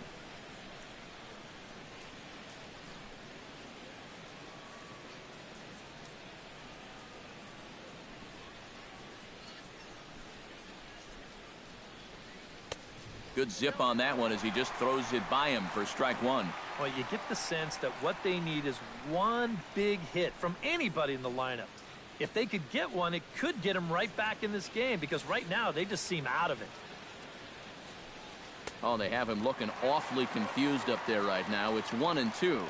Good zip on that one as he just throws it by him for strike 1. Well, you get the sense that what they need is one big hit from anybody in the lineup. If they could get one, it could get them right back in this game because right now they just seem out of it. Oh, they have him looking awfully confused up there right now. It's 1-2.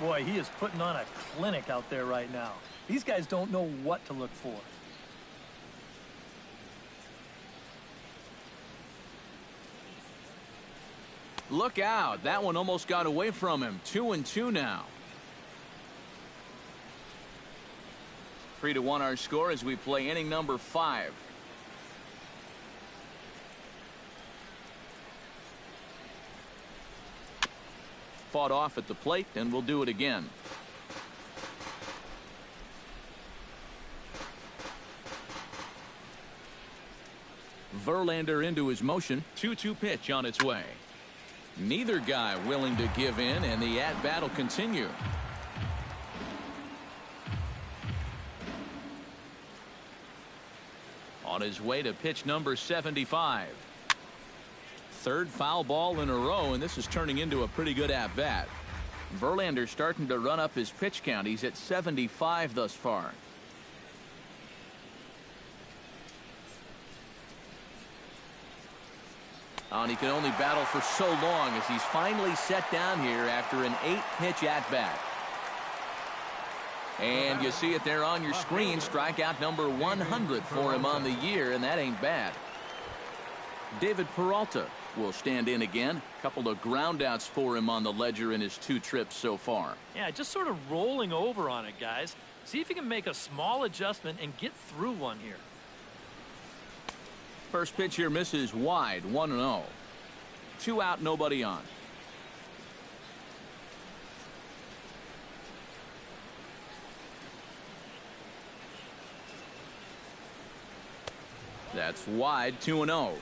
Boy, he is putting on a clinic out there right now. These guys don't know what to look for. Look out. That one almost got away from him. 2-2 now. 3-1 our score as we play inning number 5. Fought off at the plate, and we'll do it again. Verlander into his motion. 2-2 pitch on its way. Neither guy willing to give in, and the at-bat will continue. On his way to pitch number 75. Third foul ball in a row, and this is turning into a pretty good at-bat. Verlander starting to run up his pitch count. He's at 75 thus far. And he can only battle for so long as he's finally set down here after an 8-pitch at-bat. And you see it there on your screen. Strikeout number 100 for him on the year, and that ain't bad. David Peralta will stand in again. Couple of groundouts for him on the ledger in his 2 trips so far. Yeah, just sort of rolling over on it, guys. See if he can make a small adjustment and get through one here. First pitch here misses wide. 1-0. 2 out, nobody on. That's wide. 2-0.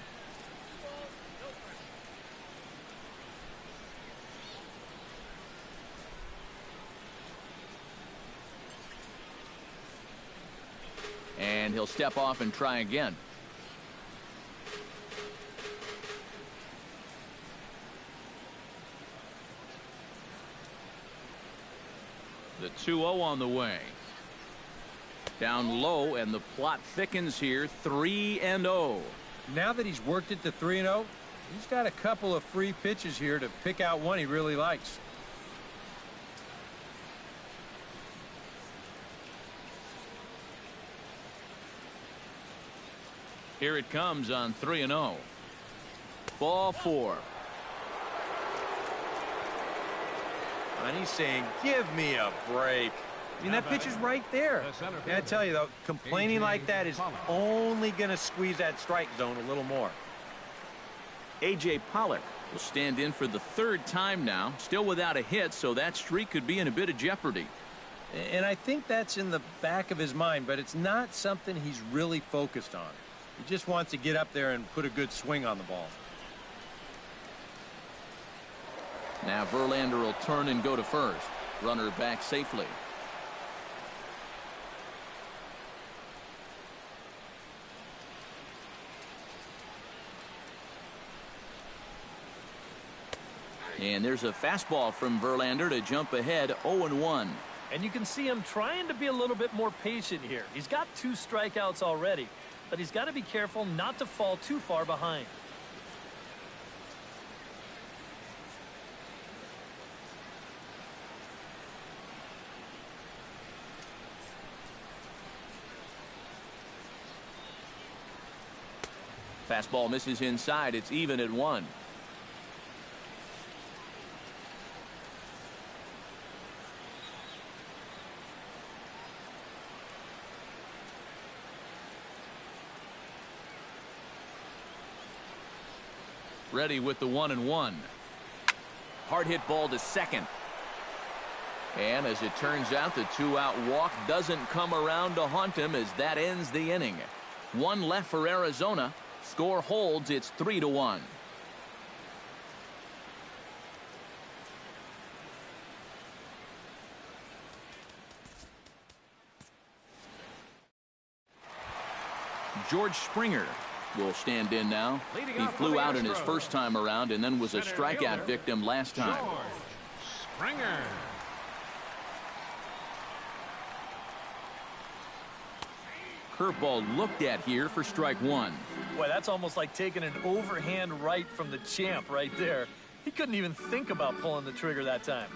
And he'll step off and try again. The 2-0 on the way. Down low, and the plot thickens here. 3-0. Now that he's worked it to 3-0, he's got a couple of free pitches here to pick out one he really likes. Here it comes on 3-0. Ball 4. And he's saying, give me a break. I mean, that pitch is right there. Yeah, I tell you, though, complaining like that is only going to squeeze that strike zone a little more. A.J. Pollock will stand in for the 3rd time now. Still without a hit, so that streak could be in a bit of jeopardy. And I think that's in the back of his mind, but it's not something he's really focused on. He just wants to get up there and put a good swing on the ball. Now Verlander will turn and go to first. Runner back safely. And there's a fastball from Verlander to jump ahead 0-1. And you can see him trying to be a little bit more patient here. He's got 2 strikeouts already, but he's got to be careful not to fall too far behind. Fastball misses inside. It's even at 1. Ready with the 1-1. Hard hit ball to second. And as it turns out, the 2-out walk doesn't come around to haunt him as that ends the inning. 1 left for Arizona. Score holds. It's 3-1. George Springer will stand in now. He flew out in his first time around and then was a strikeout victim last time. George Springer. Curveball looked at here for strike 1. Boy, that's almost like taking an overhand right from the champ right there. He couldn't even think about pulling the trigger that time.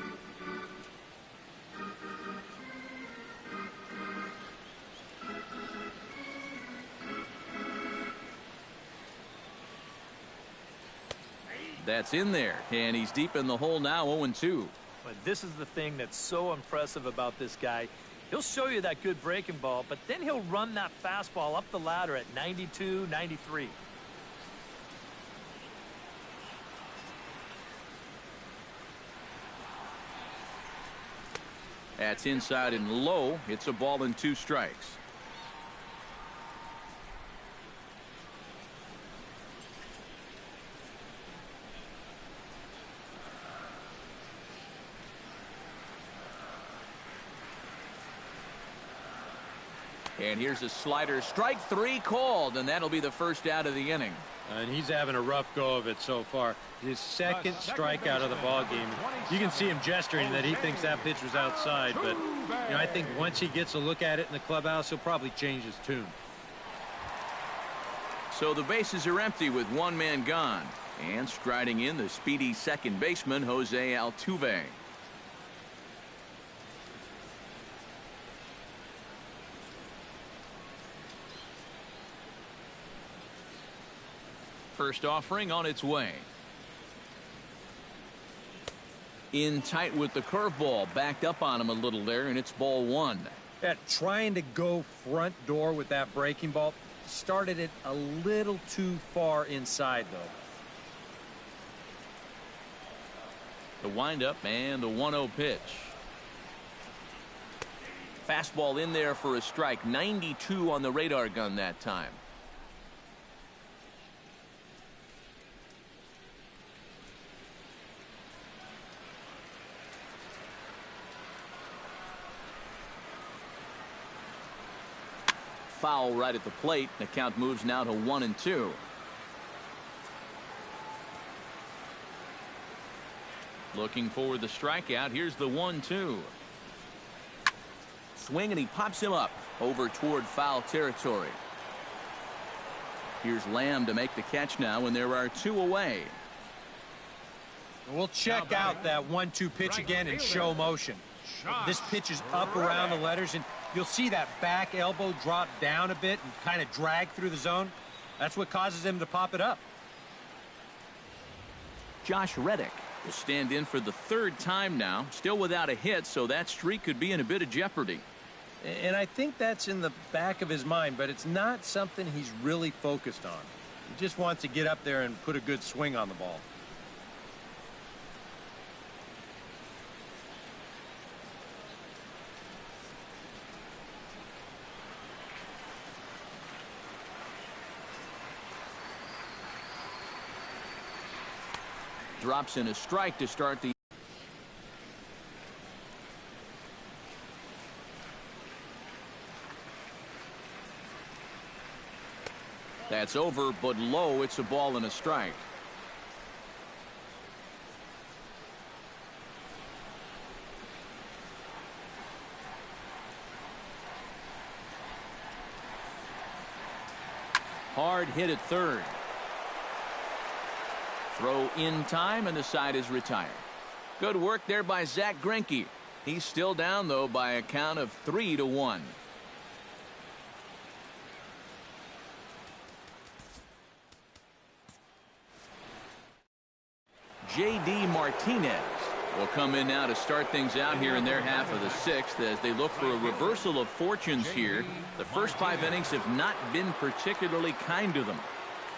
That's in there, and he's deep in the hole now, 0-2. But this is the thing that's so impressive about this guy. He'll show you that good breaking ball, but then he'll run that fastball up the ladder at 92, 93. That's inside and low. It's a ball and 2 strikes. And here's a slider. Strike 3 called, and that'll be the first out of the inning. And he's having a rough go of it so far. His second strikeout of the ball game. You can see him gesturing that he thinks that pitch was outside, but I think once he gets a look at it in the clubhouse, he'll probably change his tune. So the bases are empty with 1 man gone. And striding in, the speedy second baseman, Jose Altuve. First offering on its way. In tight with the curveball, backed up on him a little there, and it's ball 1. Yeah, trying to go front door with that breaking ball. Started it a little too far inside, though. The windup and the 1-0 pitch. Fastball in there for a strike. 92 on the radar gun that time. Foul right at the plate. The count moves now to 1-2. Looking for the strikeout. Here's the 1-2. Swing, and he pops him up over toward foul territory. Here's Lamb to make the catch now, and there are 2 away. We'll check out that 1-2 pitch again in show motion. This pitch is up around the letters, and you'll see that back elbow drop down a bit and kind of drag through the zone. That's what causes him to pop it up. Josh Reddick will stand in for the 3rd time now, still without a hit, so that streak could be in a bit of jeopardy. And I think that's in the back of his mind, but it's not something he's really focused on. He just wants to get up there and put a good swing on the ball. Drops in a strike to start the. That's over, but low. It's a ball and a strike. Hard hit at third. Throw in time, and the side is retired. Good work there by Zach Greinke. He's still down, though, by a count of 3-1. J.D. Martinez will come in now to start things out here in their half of the sixth as they look for a reversal of fortunes here. The first 5 innings have not been particularly kind to them.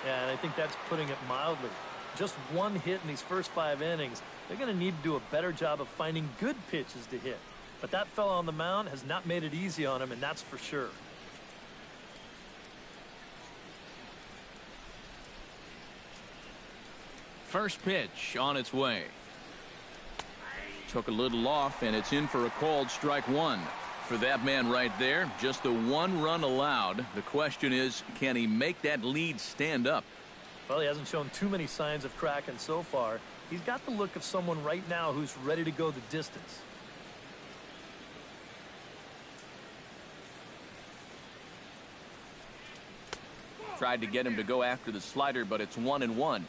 Yeah, and I think that's putting it mildly. Just one hit in these first 5 innings. They're going to need to do a better job of finding good pitches to hit. But that fella on the mound has not made it easy on him, and that's for sure. First pitch on its way. Took a little off, and it's in for a called strike one. For that man right there, just the 1 run allowed. The question is, can he make that lead stand up? Well, he hasn't shown too many signs of cracking so far. He's got the look of someone right now who's ready to go the distance. Tried to get him to go after the slider, but it's 1-1.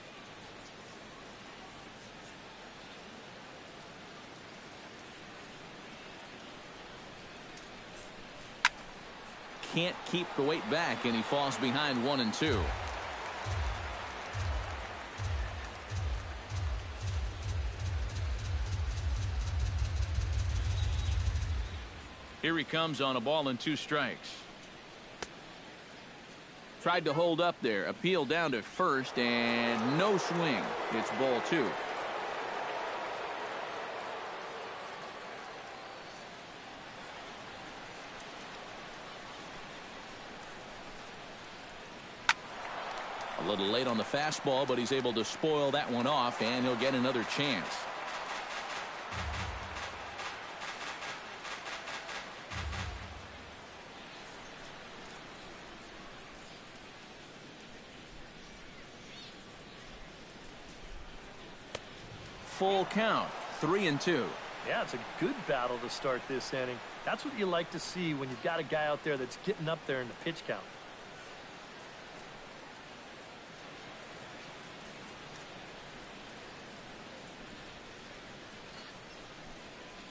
Can't keep the weight back, and he falls behind 1-2. Here he comes on a ball and 2 strikes. Tried to hold up there. Appeal down to first, and no swing. It's ball 2. A little late on the fastball, but he's able to spoil that one off, and he'll get another chance. Full count, 3-2. Yeah, it's a good battle to start this inning. That's what you like to see when you've got a guy out there that's getting up there in the pitch count.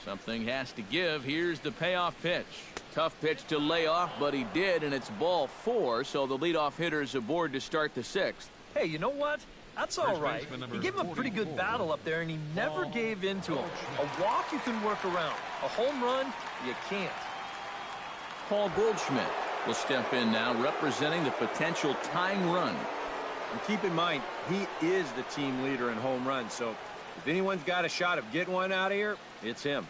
Something has to give. Here's the payoff pitch. Tough pitch to lay off, but he did, and it's ball 4, so the leadoff hitter is aboard to start the 6th. Hey, you know what? That's all right. He gave him a pretty good battle up there, and he never gave in to him. A walk you can work around. A home run, you can't. Paul Goldschmidt will step in now, representing the potential tying run. And keep in mind, he is the team leader in home runs, so if anyone's got a shot of getting one out of here, it's him.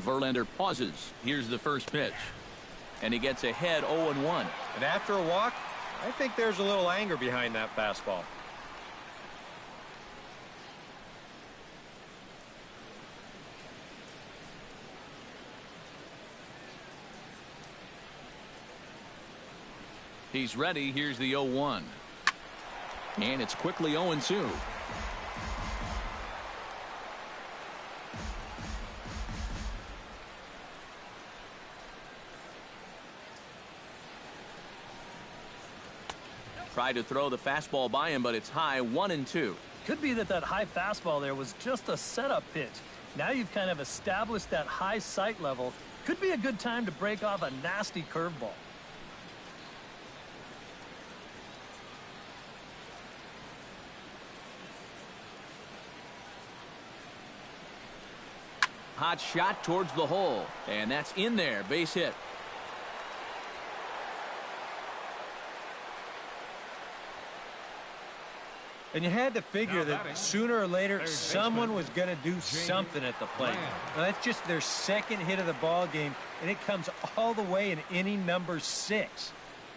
Verlander pauses. Here's the first pitch. And he gets ahead 0-1. And after a walk, I think there's a little anger behind that fastball. He's ready. Here's the 0-1. And it's quickly 0-2. Tried to throw the fastball by him, but it's high, 1-2. Could be that high fastball there was just a setup pitch. Now you've kind of established that high sight level. Could be a good time to break off a nasty curveball. Hot shot towards the hole, and that's in there. Base hit. And you had to figure that sooner or later someone was going to do something at the plate. Now, that's just their second hit of the ball game, and it comes all the way in inning number 6.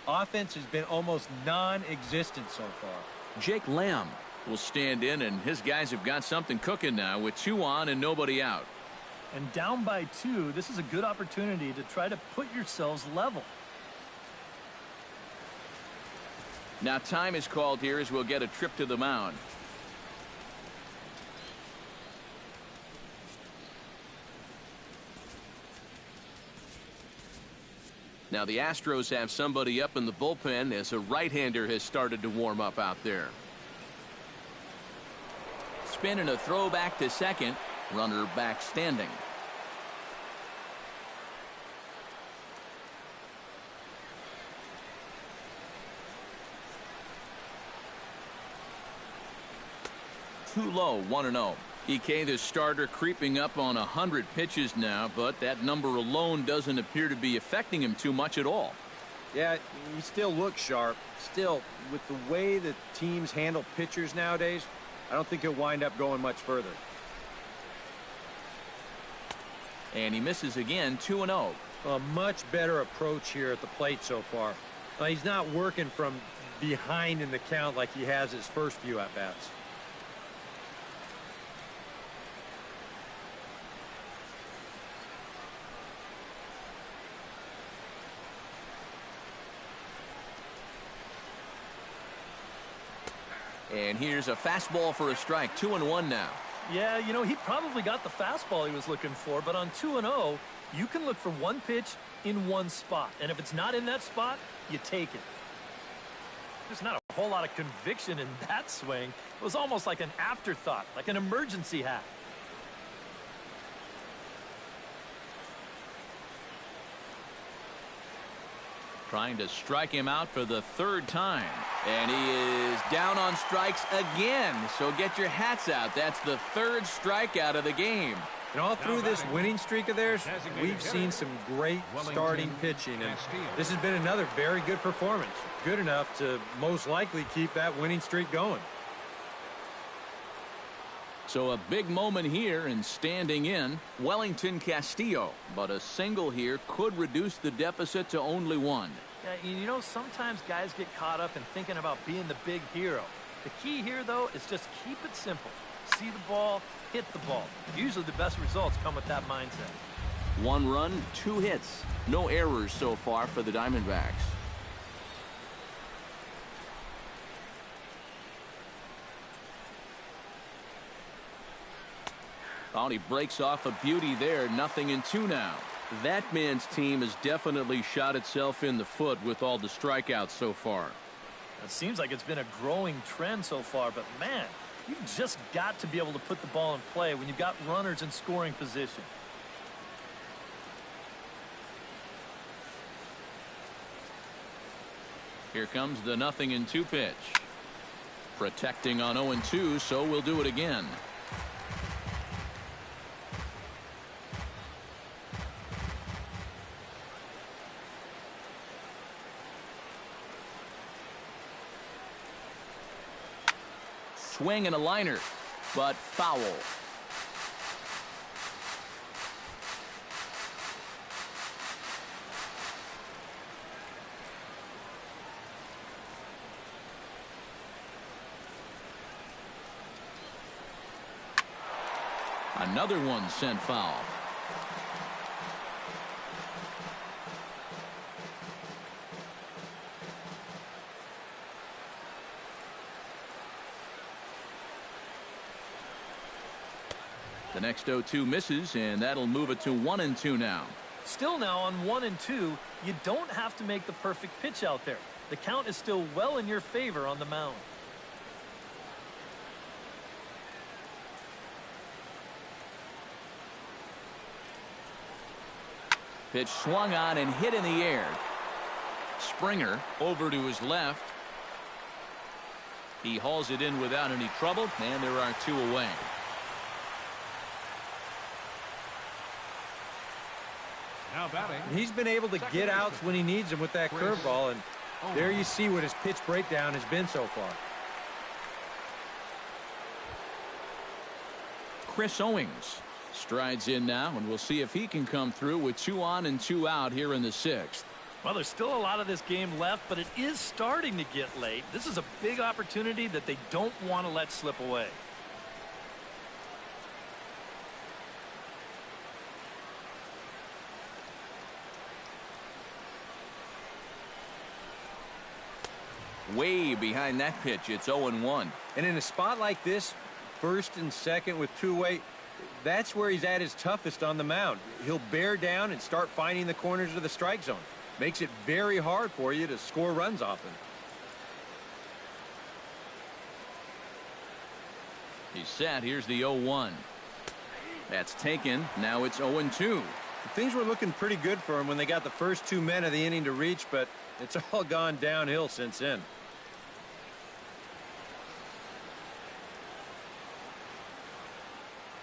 Offense has been almost non-existent so far. Jake Lamb will stand in, and his guys have got something cooking now with 2 on and nobody out. And down by 2, this is a good opportunity to try to put yourselves level. Now time is called here as we'll get a trip to the mound. Now the Astros have somebody up in the bullpen as a right-hander has started to warm up out there. Spin and a throw back to second. Runner back standing. Too low, 1-0. EK, the starter, creeping up on 100 pitches now, but that number alone doesn't appear to be affecting him too much at all. Yeah, he still looks sharp. Still, with the way that teams handle pitchers nowadays, I don't think he'll wind up going much further. And he misses again, 2-0. A much better approach here at the plate so far. He's not working from behind in the count like he has his first few at-bats. And here's a fastball for a strike. 2-1 now. Yeah, you know, he probably got the fastball he was looking for, but on 2-0, you can look for one pitch in one spot. And if it's not in that spot, you take it. There's not a whole lot of conviction in that swing. It was almost like an afterthought, like an emergency hack. Trying to strike him out for the third time. And he is down on strikes again. So get your hats out. That's the third strikeout of the game. And all through this winning streak of theirs, we've seen some great starting pitching. And this has been another very good performance. Good enough to most likely keep that winning streak going. So a big moment here, and standing in, Wellington Castillo. But a single here could reduce the deficit to only one. Yeah, you know, sometimes guys get caught up in thinking about being the big hero. The key here, though, is just keep it simple. See the ball, hit the ball. Usually the best results come with that mindset. 1 run, 2 hits. No errors so far for the Diamondbacks. Oh, he breaks off a beauty there. 0-2 now. That man's team has definitely shot itself in the foot with all the strikeouts so far. It seems like it's been a growing trend so far, but man, you've just got to be able to put the ball in play when you've got runners in scoring position. Here comes the 0-2 pitch. Protecting on 0-2, so we'll do it again. Swing and a liner, but foul. Another one sent foul. The next 0-2 misses, and that'll move it to 1-2 now. Still now on 1-2, you don't have to make the perfect pitch out there. The count is still well in your favor on the mound. Pitch swung on and hit in the air. Springer over to his left. He hauls it in without any trouble, and there are 2 away. Now batting. He's been able to get outs when he needs them with that curveball, and there you see what his pitch breakdown has been so far. Chris Owings strides in now, and we'll see if he can come through with 2 on and 2 out here in the 6th. Well, there's still a lot of this game left, but it is starting to get late. This is a big opportunity that they don't want to let slip away. Way behind that pitch. It's 0-1. And in a spot like this, first and second with 2 away, that's where he's at his toughest on the mound. He'll bear down and start finding the corners of the strike zone. Makes it very hard for you to score runs often. He's set. Here's the 0-1. That's taken. Now it's 0-2. Things were looking pretty good for him when they got the first 2 men of the inning to reach, but it's all gone downhill since then.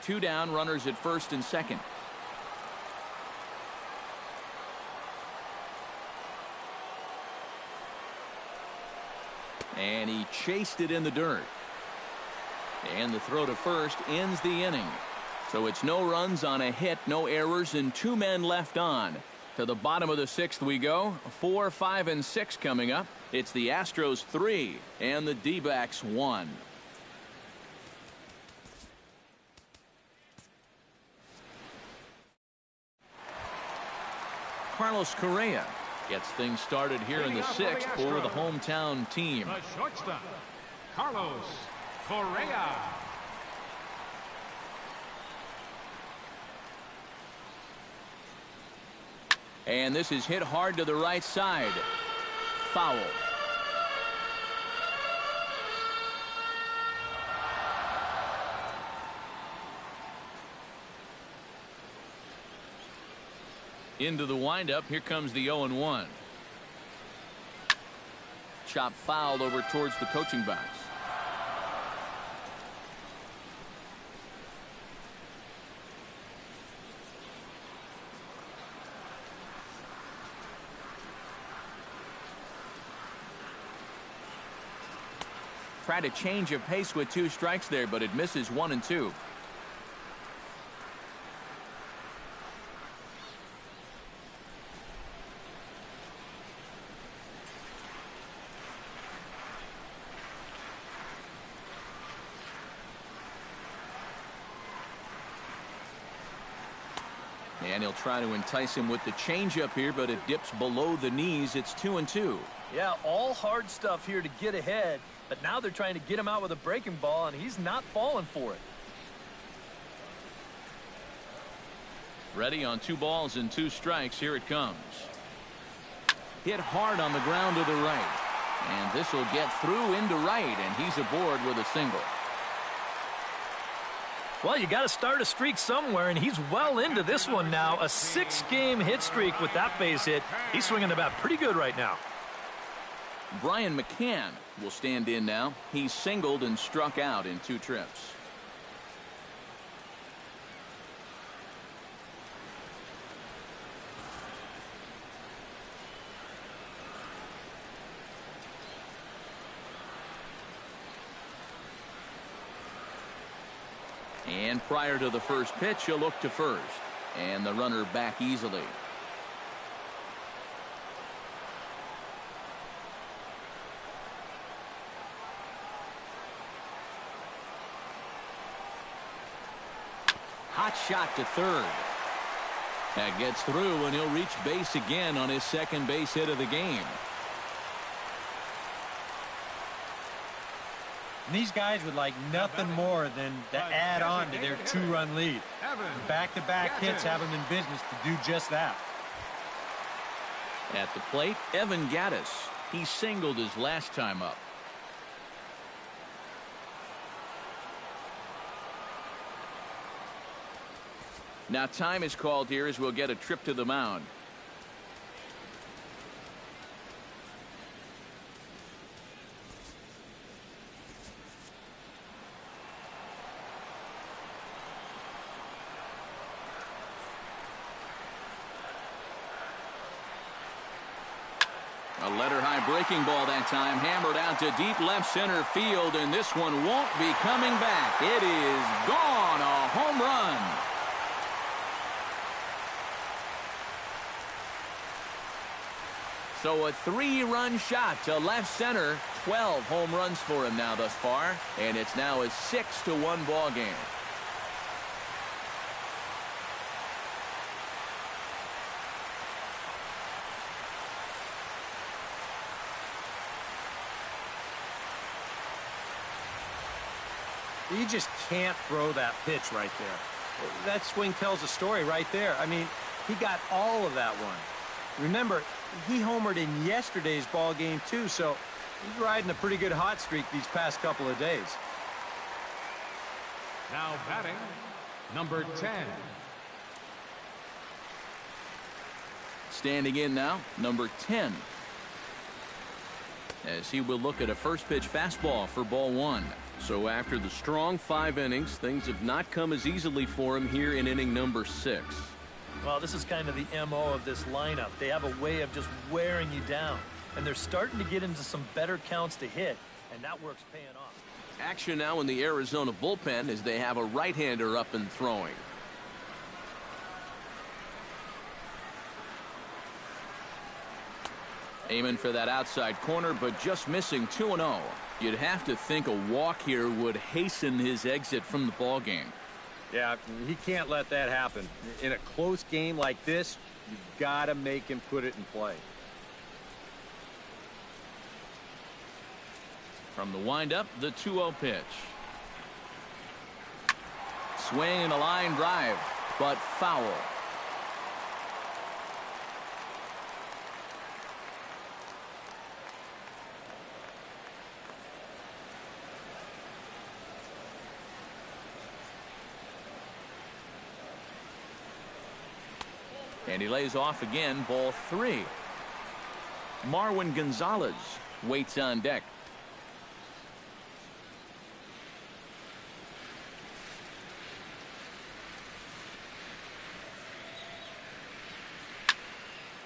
Two down, runners at first and second. And he chased it in the dirt. And the throw to first ends the inning. So it's no runs on a hit, no errors, and 2 men left on. To the bottom of the 6th we go. 4, 5, and 6 coming up. It's the Astros 3 and the D-backs 1. Carlos Correa gets things started here in the 6th for the hometown team. The shortstop, Carlos Correa. And this is hit hard to the right side. Foul. Into the windup. Here comes the 0-1. Chop fouled over towards the coaching box. Tried to change of pace with 2 strikes there, but it misses 1 and 2. And he'll try to entice him with the changeup here, but it dips below the knees. It's 2 and 2. Yeah, all hard stuff here to get ahead, but now they're trying to get him out with a breaking ball, and he's not falling for it. Ready on 2 balls and 2 strikes. Here it comes. Hit hard on the ground to the right. And this will get through into right, and he's aboard with a single. Well, you got to start a streak somewhere, and he's well into this one now. A 6-game hit streak with that base hit. He's swinging the bat pretty good right now. Brian McCann will stand in now. He's singled and struck out in 2 trips. And prior to the first pitch, he'll look to first. And the runner back easily. Hot shot to third. That gets through, and he'll reach base again on his 2nd base hit of the game. And these guys would like nothing more than to add on to their 2-run lead. Back-to-back hits have them in business to do just that. At the plate, Evan Gattis. He singled his last time up. Now time is called here as we'll get a trip to the mound. A letter-high breaking ball that time, hammered out to deep left center field, and this one won't be coming back. It is gone. A home run. So a 3-run shot to left center. 12 home runs for him now thus far, and it's now a 6-1 ball game. You just can't throw that pitch right there. That swing tells a story right there. I mean, he got all of that one. Remember, he homered in yesterday's ball game too, so he's riding a pretty good hot streak these past couple of days. Now batting, number 10. Standing in now, number 10. As he will look at a first pitch fastball for ball 1. So after the strong 5 innings, things have not come as easily for him here in inning number 6. Well, this is kind of the MO of this lineup. They have a way of just wearing you down. And they're starting to get into some better counts to hit, and that work's paying off. Action now in the Arizona bullpen as they have a right-hander up and throwing. Aiming for that outside corner, but just missing 2-0. You'd have to think a walk here would hasten his exit from the ball game. Yeah, he can't let that happen. In a close game like this, you've got to make him put it in play. From the windup, the 2-0 pitch. Swing and a line drive, but foul. And he lays off again, ball 3. Marwin Gonzalez waits on deck.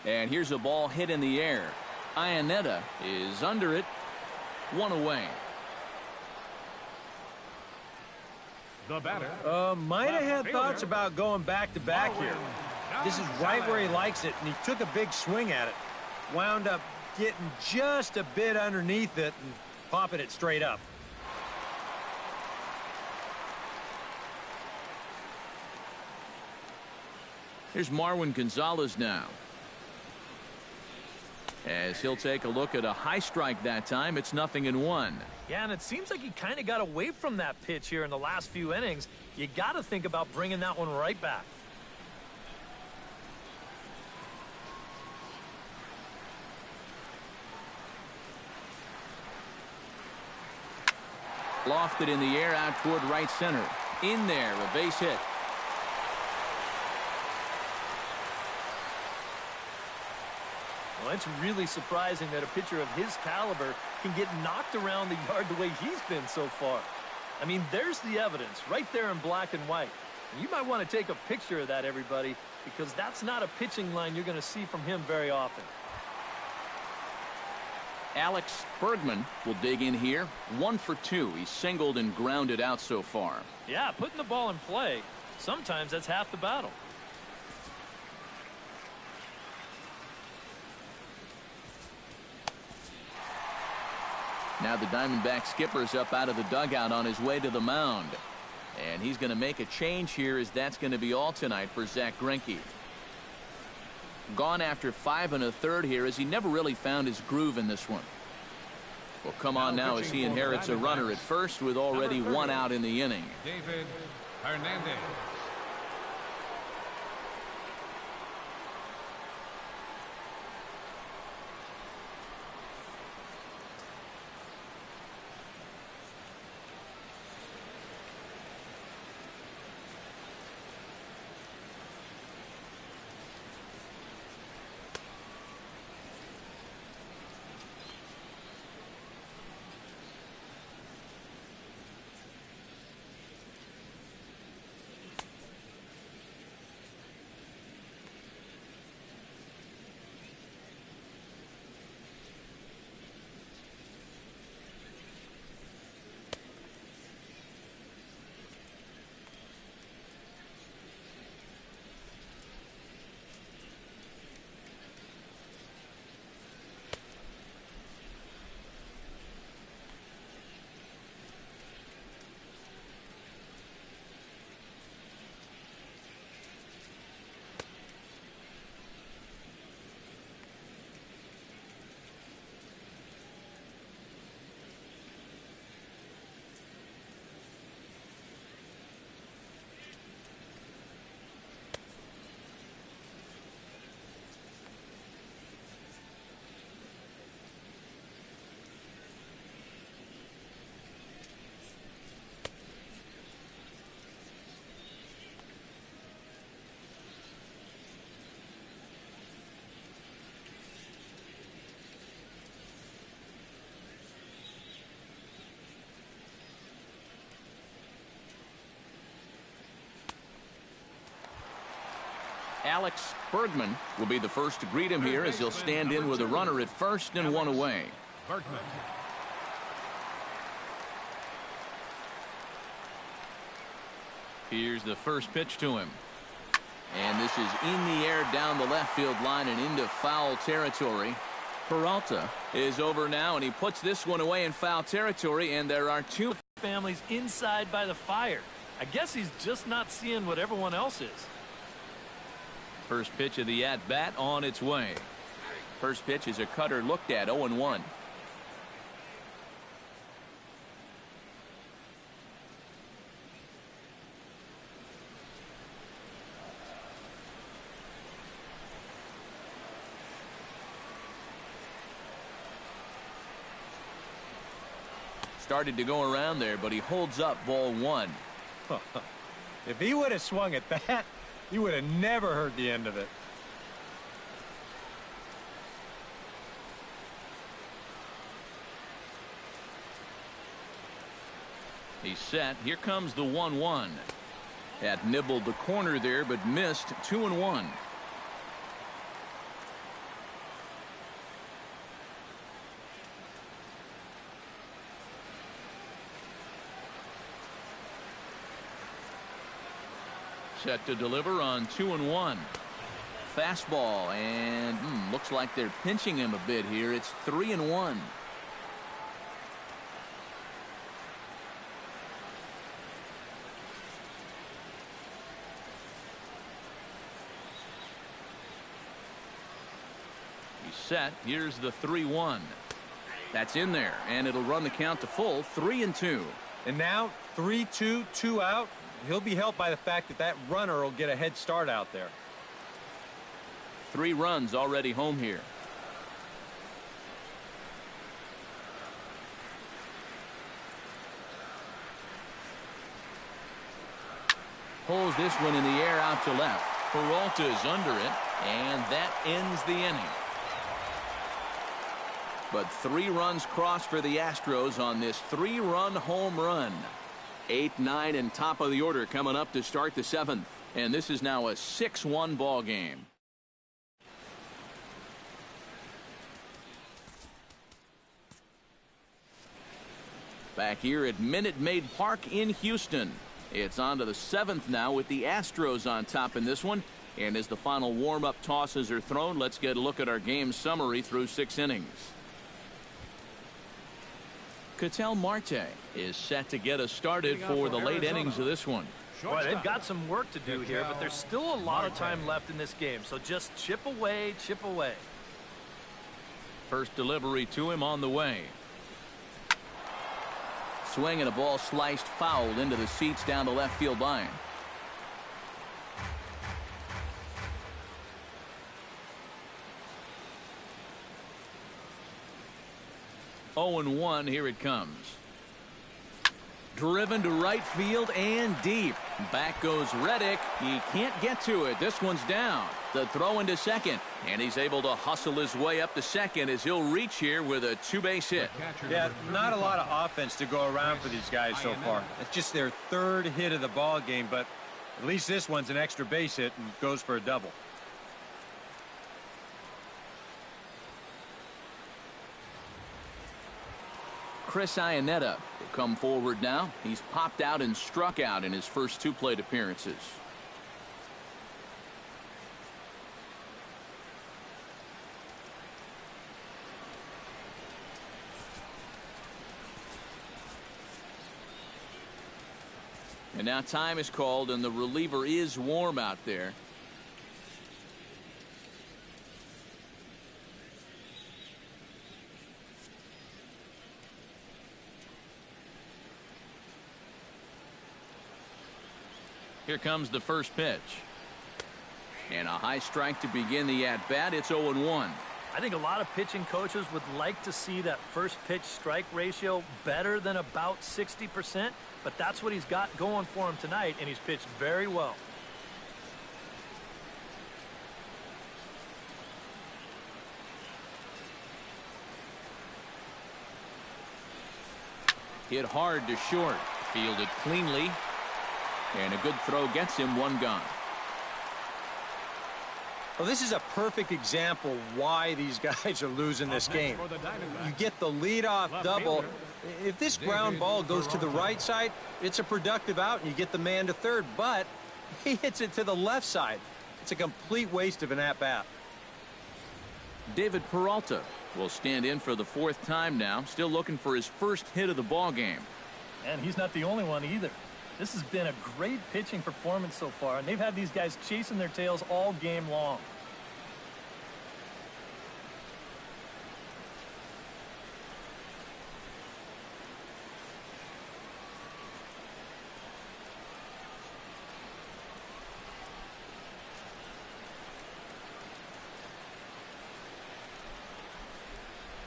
And here's a ball hit in the air. Iannetta is under it. 1 away. The batter. Might have had thoughts about going back-to-back here. This is right where he likes it, and he took a big swing at it. Wound up getting just a bit underneath it and popping it straight up. Here's Marwin Gonzalez now. As he'll take a look at a high strike that time, it's 0-1. Yeah, and it seems like he kind of got away from that pitch here in the last few innings. You got to think about bringing that one right back. Lofted in the air out toward right center. In there, a base hit. Well, it's really surprising that a pitcher of his caliber can get knocked around the yard the way he's been so far. I mean, there's the evidence right there in black and white. And you might want to take a picture of that, everybody, because that's not a pitching line you're going to see from him very often. Alex Bergman will dig in here. 1 for 2. He's singled and grounded out so far. Yeah, putting the ball in play, sometimes that's half the battle. Now the Diamondback skipper's up out of the dugout on his way to the mound. And he's going to make a change here, as that's going to be all tonight for Zack Greinke. Gone after 5 1/3 here, as he never really found his groove in this one. Well, come on now as he inherits a runner at first with already 1 out in the inning. David Hernandez. Alex Bergman will be the first to greet him here as he'll stand in with a runner at first and one away. Bergman. Here's the first pitch to him. And this is in the air down the left field line and into foul territory. Peralta is over now, and he puts this one away in foul territory, and there are two families inside by the fire. I guess he's just not seeing what everyone else is. First pitch of the at-bat on its way. First pitch is a cutter looked at, 0-1. Started to go around there, but he holds up ball one. If he would have swung at that, he would have never heard the end of it. He's set. Here comes the 1-1. Had nibbled the corner there, but missed. 2-1. Set to deliver on 2-1. Fastball, and looks like they're pinching him a bit here. It's 3-1. He's set. Here's the 3-1. That's in there, and it'll run the count to full. 3-2. And now 3-2, 2 out. He'll be helped by the fact that that runner will get a head start out there. 3 runs already home here. Pulls this one in the air out to left. Peralta is under it, and that ends the inning. But 3 runs crossed for the Astros on this 3-run home run. 8, 9, and top of the order coming up to start the 7th. And this is now a 6-1 ball game. Back here at Minute Maid Park in Houston. It's on to the 7th now with the Astros on top in this one. And as the final warm-up tosses are thrown, let's get a look at our game summary through 6 innings. Ketel Marte is set to get us started for the late innings of this one. Boy, they've got some work to do here, but there's still a lot of time left in this game, so just chip away, chip away. First delivery to him on the way. Swing and a ball sliced foul into the seats down the left field line. Oh, and 1, here it comes. Driven to right field and deep. Back goes Reddick. He can't get to it. This one's down. The throw into second. And he's able to hustle his way up to second as he'll reach here with a 2-base hit. Yeah, not a lot of offense to go around for these guys so far. It's just their 3rd hit of the ball game, but at least this one's an extra base hit and goes for a double. Chris Iannetta will come forward now. He's popped out and struck out in his first 2 plate appearances. And now time is called, and the reliever is warm out there. Here comes the first pitch. And a high strike to begin the at-bat. It's 0-1. I think a lot of pitching coaches would like to see that first pitch strike ratio better than about 60%, but that's what he's got going for him tonight, and he's pitched very well. Hit hard to short. Fielded cleanly. And a good throw gets him 1 gone. Well, this is a perfect example why these guys are losing this game. You get the leadoff double. If this ground ball goes to the right side, it's a productive out, and you get the man to third. But he hits it to the left side. It's a complete waste of an at-bat. David Peralta will stand in for the 4th time now, still looking for his first hit of the ball game. And he's not the only one either. This has been a great pitching performance so far, and they've had these guys chasing their tails all game long.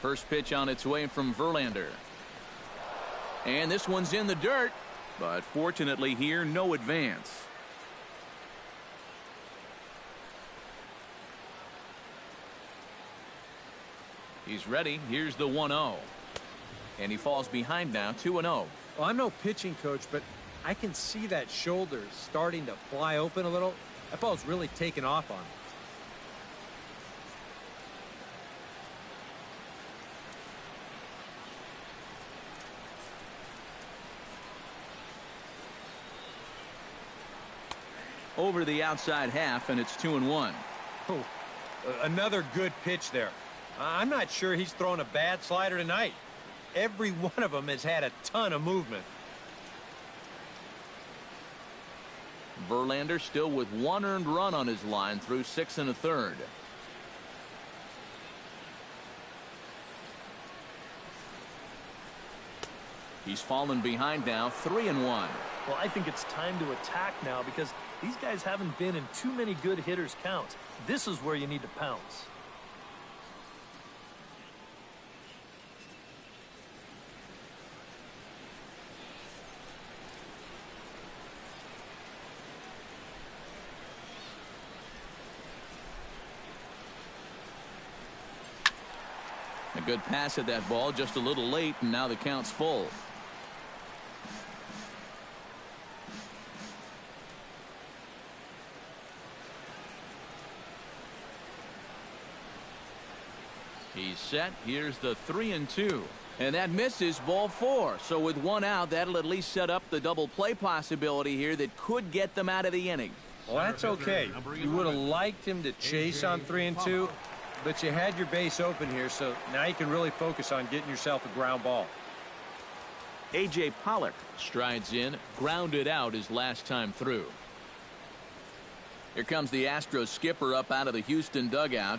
First pitch on its way from Verlander. And this one's in the dirt. But fortunately here, no advance. He's ready. Here's the 1-0. And he falls behind now, 2-0. Well, I'm no pitching coach, but I can see that shoulder starting to fly open a little. That ball's really taken off on him. Over the outside half, and it's 2-1. Oh, another good pitch there. I'm not sure he's thrown a bad slider tonight. Every one of them has had a ton of movement. Verlander still with 1 earned run on his line through 6 1/3. He's fallen behind now, 3-1. Well, I think it's time to attack now because these guys haven't been in too many good hitters' counts. This is where you need to pounce. A good pass at that ball, just a little late, and now the count's full. He's set. Here's the 3-2. And that misses, ball 4. So with 1 out, that'll at least set up the double play possibility here that could get them out of the inning. Well, that's okay. You would have liked him to chase on 3-2, but you had your base open here, so now you can really focus on getting yourself a ground ball. A.J. Pollock strides in, grounded out his last time through. Here comes the Astros skipper up out of the Houston dugout.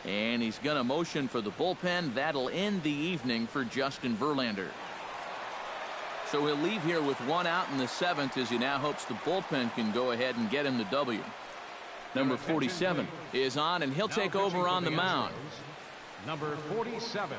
And he's going to motion for the bullpen. That'll end the evening for Justin Verlander. So he'll leave here with 1 out in the 7th as he now hopes the bullpen can go ahead and get him the W. Number 47 is on, and he'll take over on the mound. Number 47.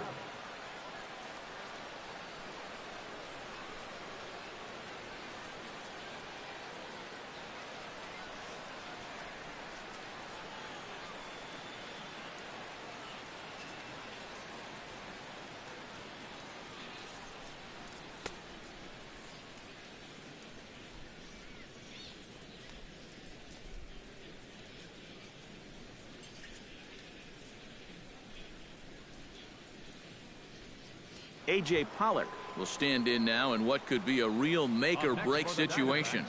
A.J. Pollock will stand in now in what could be a real make-or-break situation.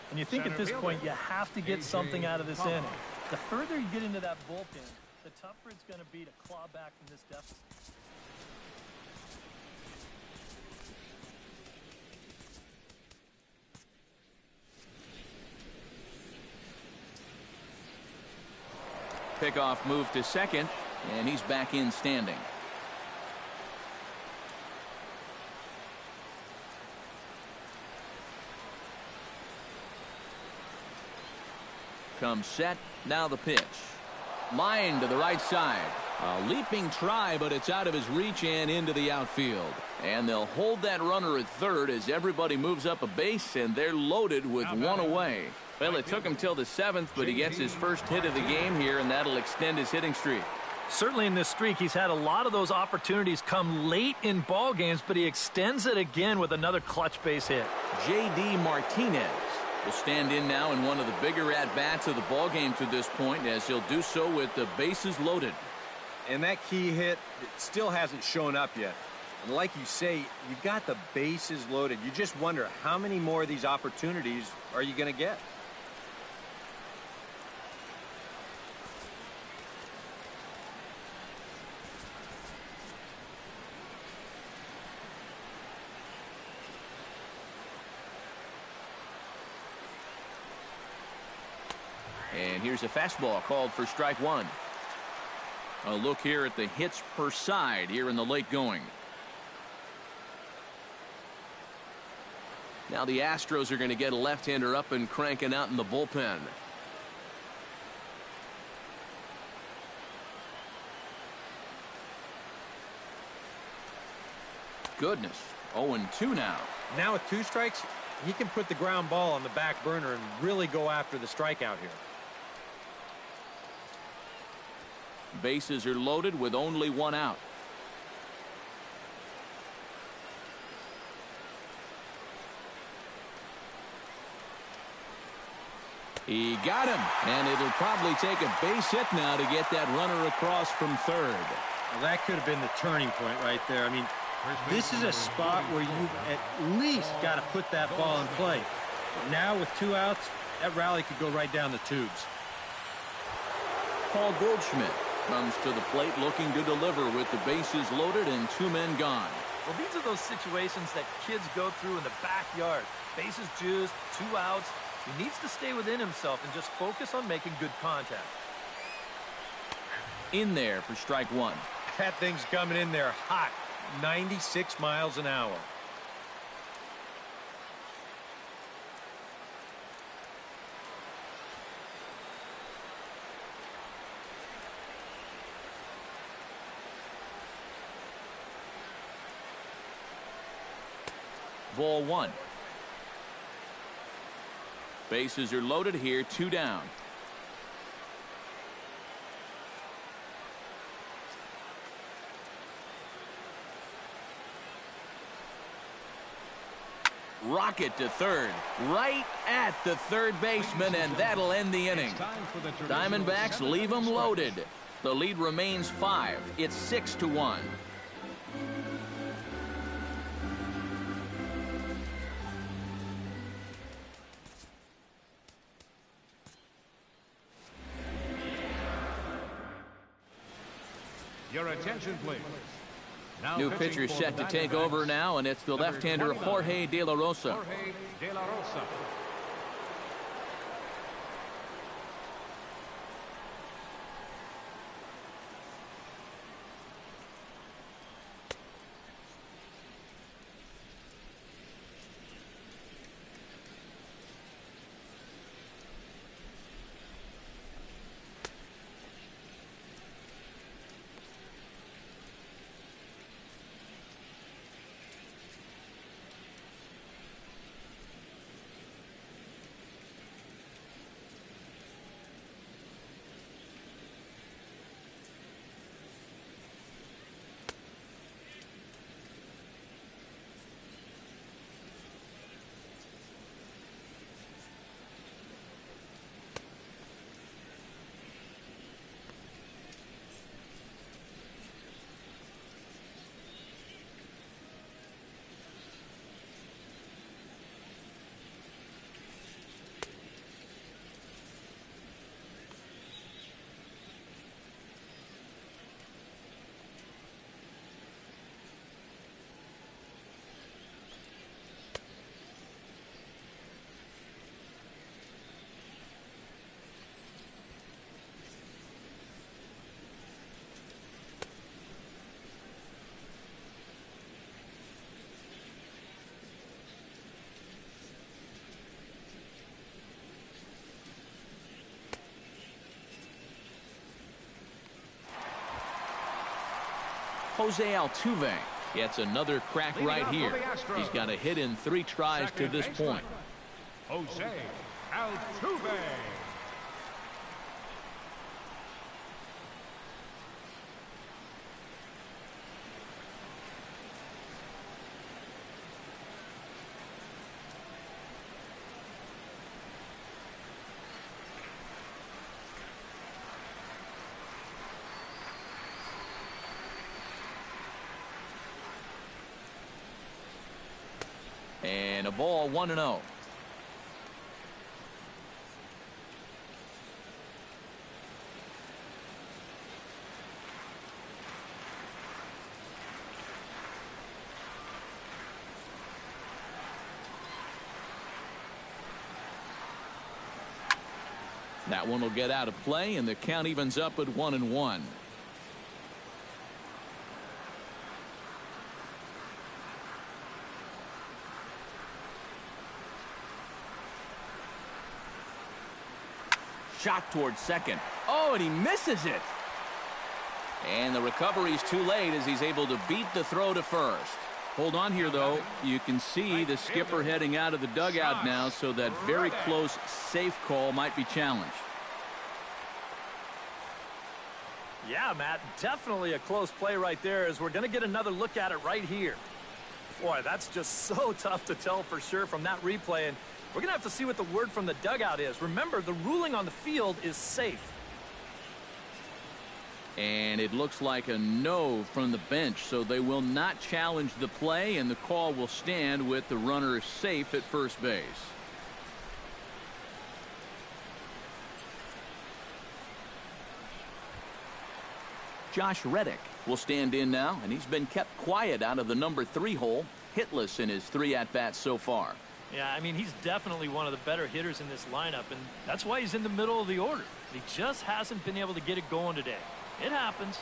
And you think at this point you have to get something out of this inning. The further you get into that bullpen, the tougher it's going to be to claw back from this deficit. Pickoff move to second, and he's back in standing. Comes set. Now the pitch. Line to the right side. A leaping try, but it's out of his reach and into the outfield. And they'll hold that runner at third as everybody moves up a base, and they're loaded with 1 away. Well, it took him till the 7th, but he gets his first hit of the game here, and that'll extend his hitting streak. Certainly in this streak, he's had a lot of those opportunities come late in ball games, but he extends it again with another clutch base hit. J.D. Martinez will stand in now in one of the bigger at-bats of the ballgame to this point, as he'll do so with the bases loaded. And that key hit, it still hasn't shown up yet. And like you say, you got the bases loaded. You just wonder how many more of these opportunities are you going to get? And here's a fastball called for strike one. A look here at the hits per side here in the late going. Now the Astros are going to get a left-hander up and cranking out in the bullpen. Goodness, 0-2 now. Now with 2 strikes, he can put the ground ball on the back burner and really go after the strikeout here. Bases are loaded with only 1 out. He got him, and it'll probably take a base hit now to get that runner across from third. Well, that could have been the turning point right there. I mean, this is a spot where you've at least got to put that ball in play. But now with 2 outs, that rally could go right down the tubes. Paul Goldschmidt comes to the plate looking to deliver with the bases loaded and 2 men gone. Well, these are those situations that kids go through in the backyard. Bases juiced, 2 outs. He needs to stay within himself and just focus on making good contact. In there for strike one. That thing's coming in there hot, 96 miles an hour. Ball one. Bases are loaded here, 2 down. Rocket to third, right at the third baseman, and that'll end the inning. Diamondbacks leave them loaded. The lead remains 5. It's 6-1. Your attention, please. Now New pitcher set to take over now, and it's the left-hander Jorge De La Rosa. Jorge De La Rosa. Jose Altuve gets another crack right here. He's got a hit in 3 tries to this point. Jose Altuve. And a ball, 1-0. That one will get out of play, and the count evens up at 1-1. Shot towards second. Oh, and he misses it. And the recovery's too late as he's able to beat the throw to first. Hold on here, though. You can see the skipper heading out of the dugout now, so that very close safe call might be challenged. Yeah, Matt, definitely a close play right there, as we're going to get another look at it right here. Boy, that's just so tough to tell for sure from that replay, and we're going to have to see what the word from the dugout is. Remember, the ruling on the field is safe. And it looks like a no from the bench, so they will not challenge the play, and the call will stand with the runner safe at first base. Josh Reddick will stand in now, and he's been kept quiet out of the number 3 hole, hitless in his 3 at-bats so far. Yeah, I mean, he's definitely one of the better hitters in this lineup, and that's why he's in the middle of the order. He just hasn't been able to get it going today. It happens.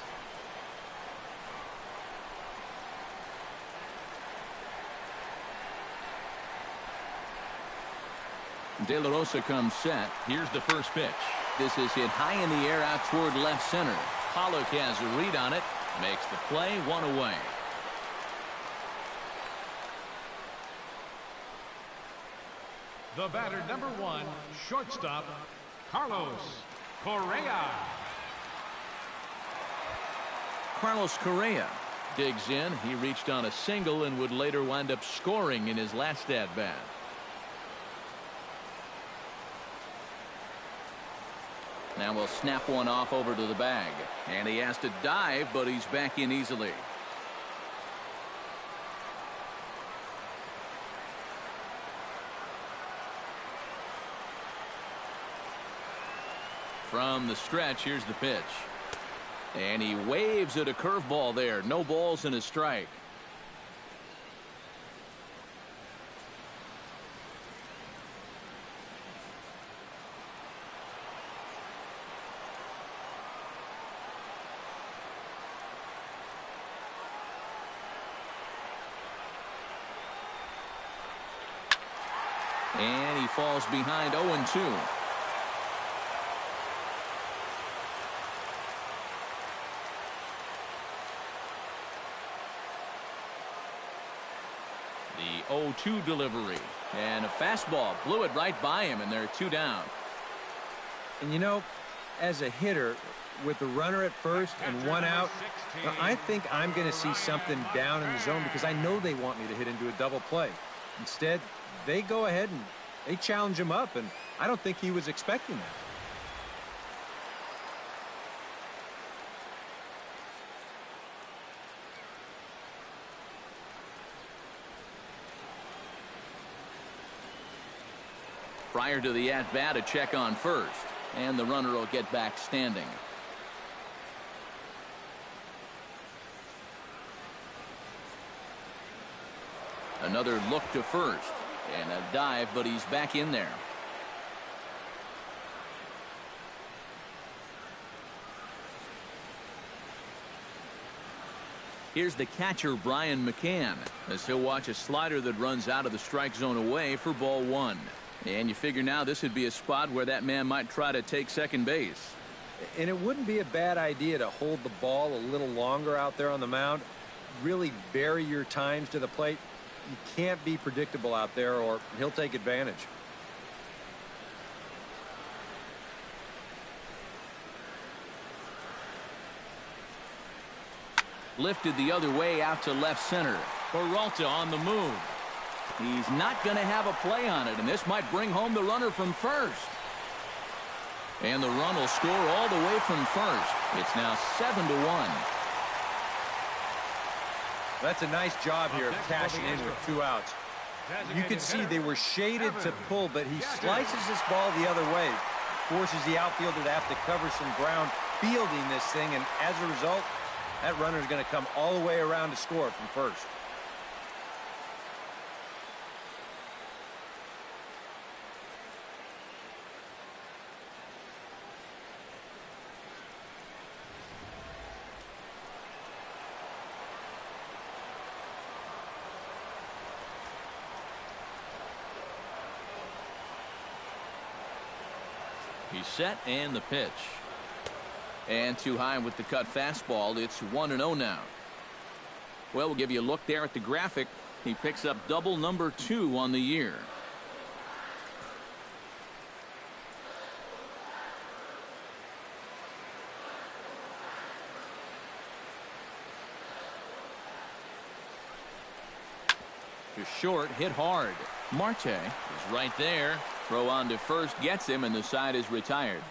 De La Rosa comes set. Here's the first pitch. This is hit high in the air out toward left center. Pollock has a read on it. Makes the play, 1 away. The batter, number 1, shortstop, Carlos Correa. Carlos Correa digs in. He reached on a single and would later wind up scoring in his last at-bat. Now we'll snap one off over to the bag. And he has to dive, but he's back in easily. From the stretch, here's the pitch. And he waves at a curveball there. No balls and a strike. And he falls behind 0-2. The 0-2 delivery. And a fastball blew it right by him, and they're 2 down. And you know, as a hitter, with the runner at first and 1 out, I think I'm going to see something down in the zone because I know they want me to hit into a double play. Instead, they go ahead and they challenge him up, and I don't think he was expecting that. Prior to the at-bat, a check on first, and the runner will get back standing. Another look to first, and a dive, but he's back in there. Here's the catcher, Brian McCann, as he'll watch a slider that runs out of the strike zone away for ball 1. And you figure now this would be a spot where that man might try to take second base. And it wouldn't be a bad idea to hold the ball a little longer out there on the mound. Really vary your times to the plate. You can't be predictable out there or he'll take advantage. Lifted the other way out to left center. Peralta on the move. He's not going to have a play on it, and this might bring home the runner from first. And the run will score all the way from first. It's now 7-1. That's a nice job here of cashing in with 2 outs. You could see they were shaded to pull, but he slices this ball the other way. Forces the outfielder to have to cover some ground fielding this thing, and as a result, that runner is going to come all the way around to score from first. He's set, and the pitch. And too high with the cut fastball. It's 1-0 now. Well, we'll give you a look there at the graphic. He picks up double number 2 on the year. To short, hit hard. Marte is right there. Throw on to first gets him, and the side is retired.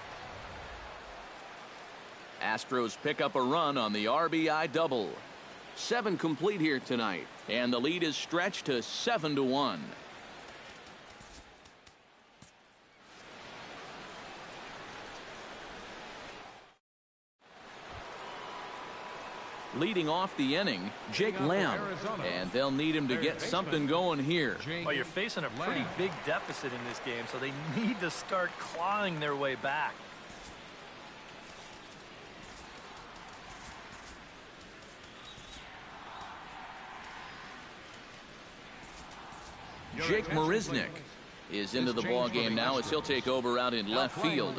Astros pick up a run on the RBI double. 7 complete here tonight, and the lead is stretched to 7-1. Leading off the inning, Jake Lamb, and they'll need him to get something going here. Well, you're facing a pretty big deficit in this game, so they need to start clawing their way back. Jake Marisnick is into the ball game now as he'll take over out in left field.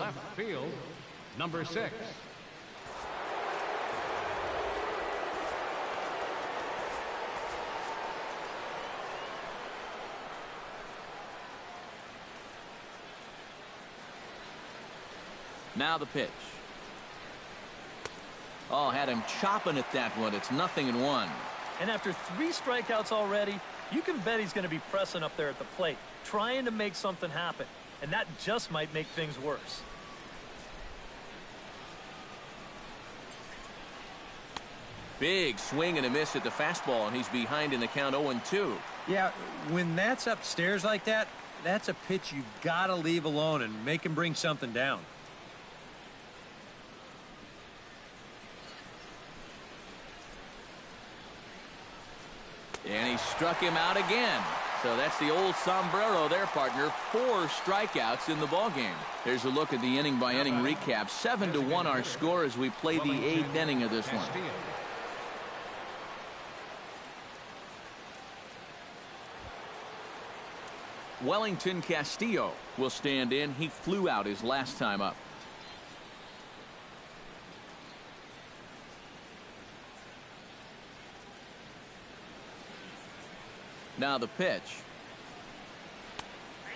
Number 6. Now the pitch. Oh, had him chopping at that one. It's 0-1. And after 3 strikeouts already, you can bet he's going to be pressing up there at the plate, trying to make something happen. And that just might make things worse. Big swing and a miss at the fastball, and he's behind in the count 0-2. Yeah, when that's upstairs like that, that's a pitch you got to leave alone and make him bring something down. And he struck him out again. So that's the old sombrero there, partner. 4 strikeouts in the ballgame. Here's a look at the inning-by-inning recap. 7-1 our score as we play the 8th inning of this one. Wellington Castillo will stand in. He flew out his last time up. Now the pitch.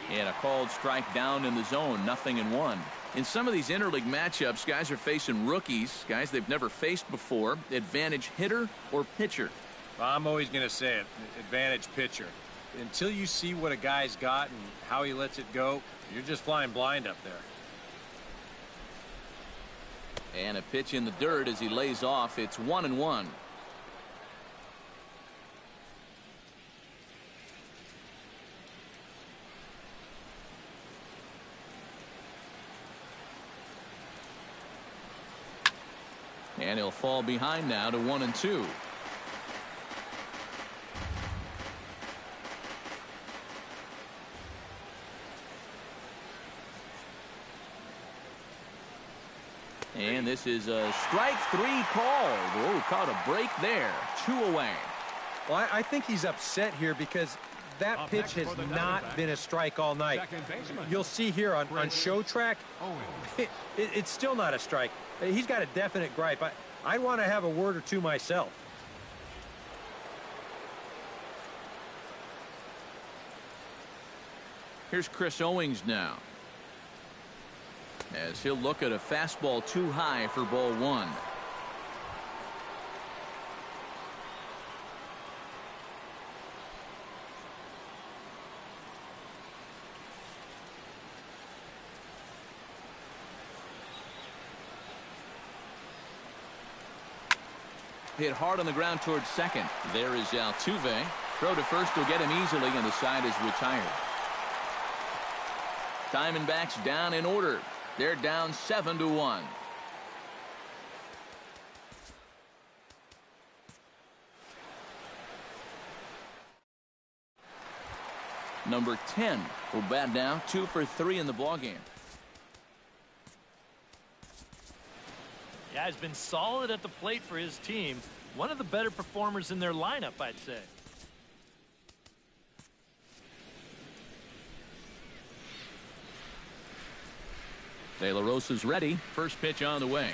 And a called strike down in the zone. 0-1. In some of these interleague matchups, guys are facing rookies, guys they've never faced before. Advantage hitter or pitcher? I'm always going to say it, advantage pitcher. Until you see what a guy's got and how he lets it go, you're just flying blind up there. And a pitch in the dirt as he lays off. It's 1-1. And he'll fall behind now to 1-2. And this is a strike 3 called. Oh, caught a break there. 2 away. Well, I think he's upset here because that pitch has not been a strike all night. You'll see here on show track, it's still not a strike. He's got a definite gripe. I want to have a word or two myself. Here's Chris Owings now, as he'll look at a fastball too high for ball 1. Hit hard on the ground towards second. There is Altuve. Throw to first will get him easily, and the side is retired. Diamondbacks down in order. They're down 7-1. Number 10 will bat now, 2 for 3 in the ballgame. Yeah, he's been solid at the plate for his team. One of the better performers in their lineup, I'd say. De La Rosa's ready. First pitch on the way.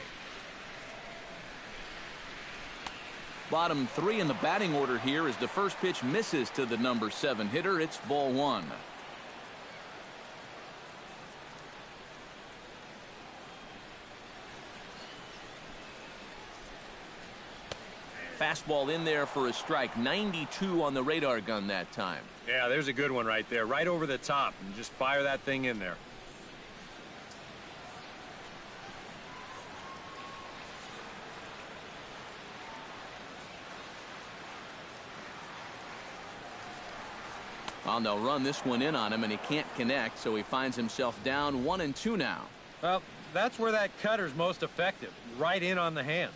Bottom 3 in the batting order here as the first pitch misses to the number 7 hitter. It's ball 1. Fastball in there for a strike. 92 on the radar gun that time. Yeah, there's a good one right there. Right over the top. And just fire that thing in there. Well, they'll run this one in on him, and he can't connect, so he finds himself down 1-2 now. Well, that's where that cutter's most effective. Right in on the hands.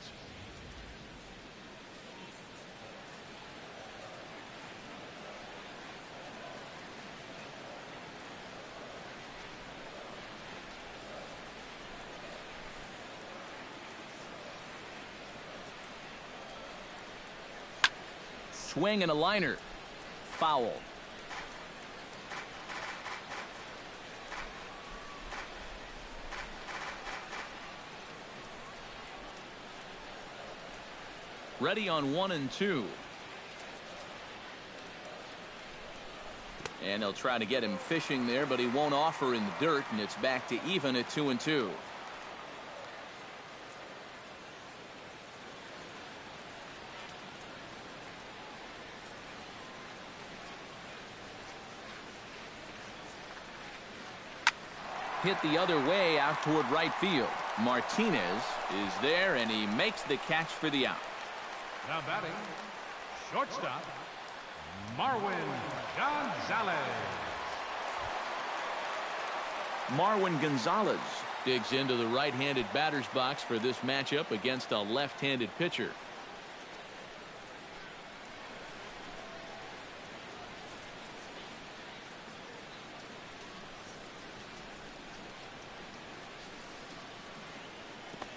Swing and a liner. Foul. Ready on 1-2. And they'll try to get him fishing there, but he won't offer in the dirt, and it's back to even at 2-2. Hit the other way out toward right field. Martinez is there, and he makes the catch for the out. Now batting, shortstop, Marwin Gonzalez. Marwin Gonzalez digs into the right-handed batter's box for this matchup against a left-handed pitcher.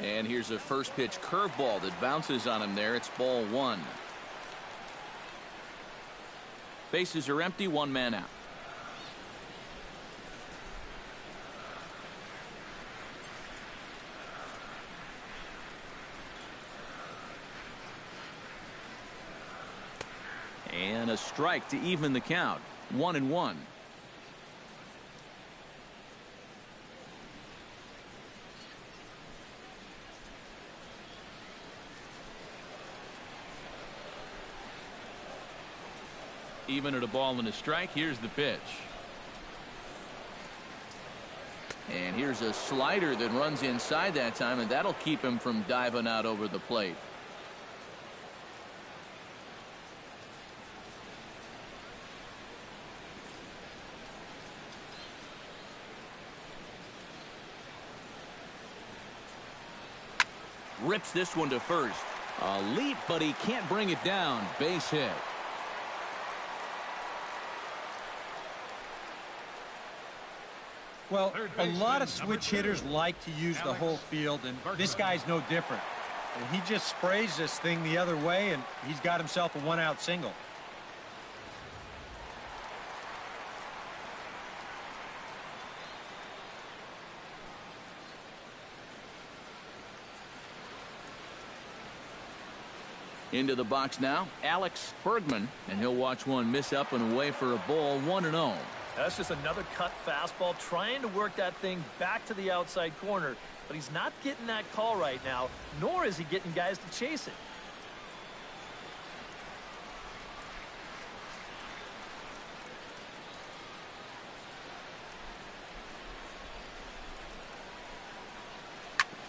And here's a first pitch curveball that bounces on him there. It's ball 1. Bases are empty, 1 man out. And a strike to even the count. 1-1. Even at a ball and a strike. Here's the pitch. And here's a slider that runs inside that time, and that'll keep him from diving out over the plate. Rips this one to first. A leap, but he can't bring it down. Base hit. Well, a lot of switch hitters like to use the whole field, and this guy's no different. And he just sprays this thing the other way, and he's got himself a 1-out single. Into the box now, Alex Bergman, and he'll watch one miss up and away for a ball. 1-0. That's just another cut fastball, trying to work that thing back to the outside corner, but he's not getting that call right now, nor is he getting guys to chase it.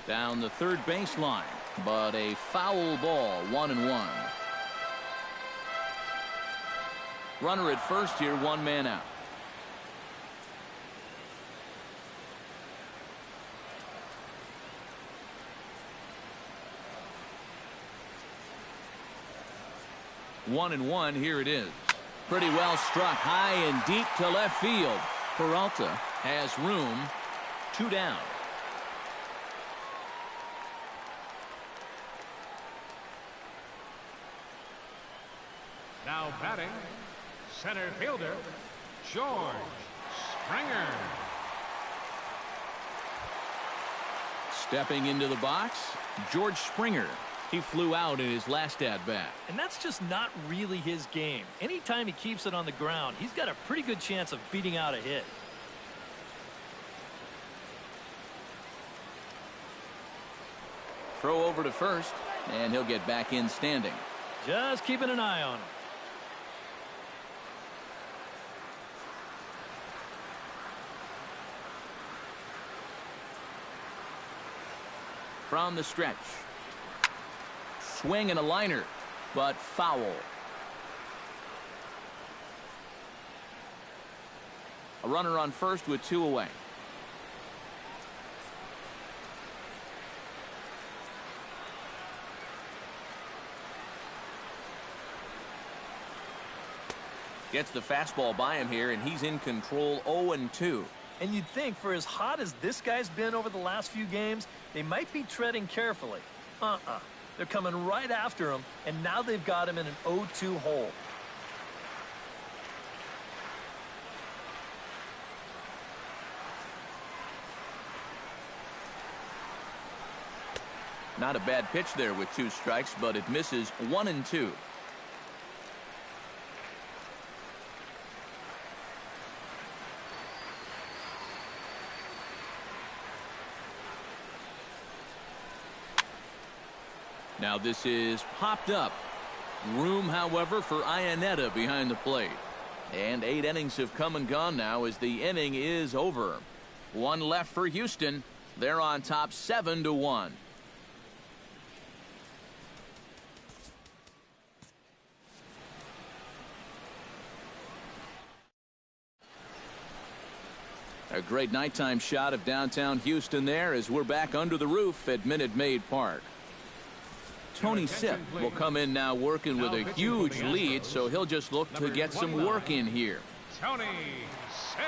Down the third baseline, but a foul ball. 1-1. Runner at first here, one man out. One and one, here it is. Pretty well struck high and deep to left field. Peralta has room. 2 down. Now batting, center fielder, George Springer. Stepping into the box, George Springer. He flew out in his last at-bat. And that's just not really his game. Anytime he keeps it on the ground, he's got a pretty good chance of beating out a hit. Throw over to first, and he'll get back in standing. Just keeping an eye on him. From the stretch. Swing and a liner, but foul. A runner on first with 2 away. Gets the fastball by him here, and he's in control. 0-2. And you'd think for as hot as this guy's been over the last few games, they might be treading carefully. They're coming right after him, and now they've got him in an 0-2 hole. Not a bad pitch there with 2 strikes, but it misses. 1-2. Now this is popped up. Room, however, for Iannetta behind the plate. And 8 innings have come and gone now as the inning is over. 1 left for Houston. They're on top 7-1. A great nighttime shot of downtown Houston there as we're back under the roof at Minute Maid Park. Tony Sipp will come in now working with a huge lead, so he'll just look to get some work in here. Tony Sipp.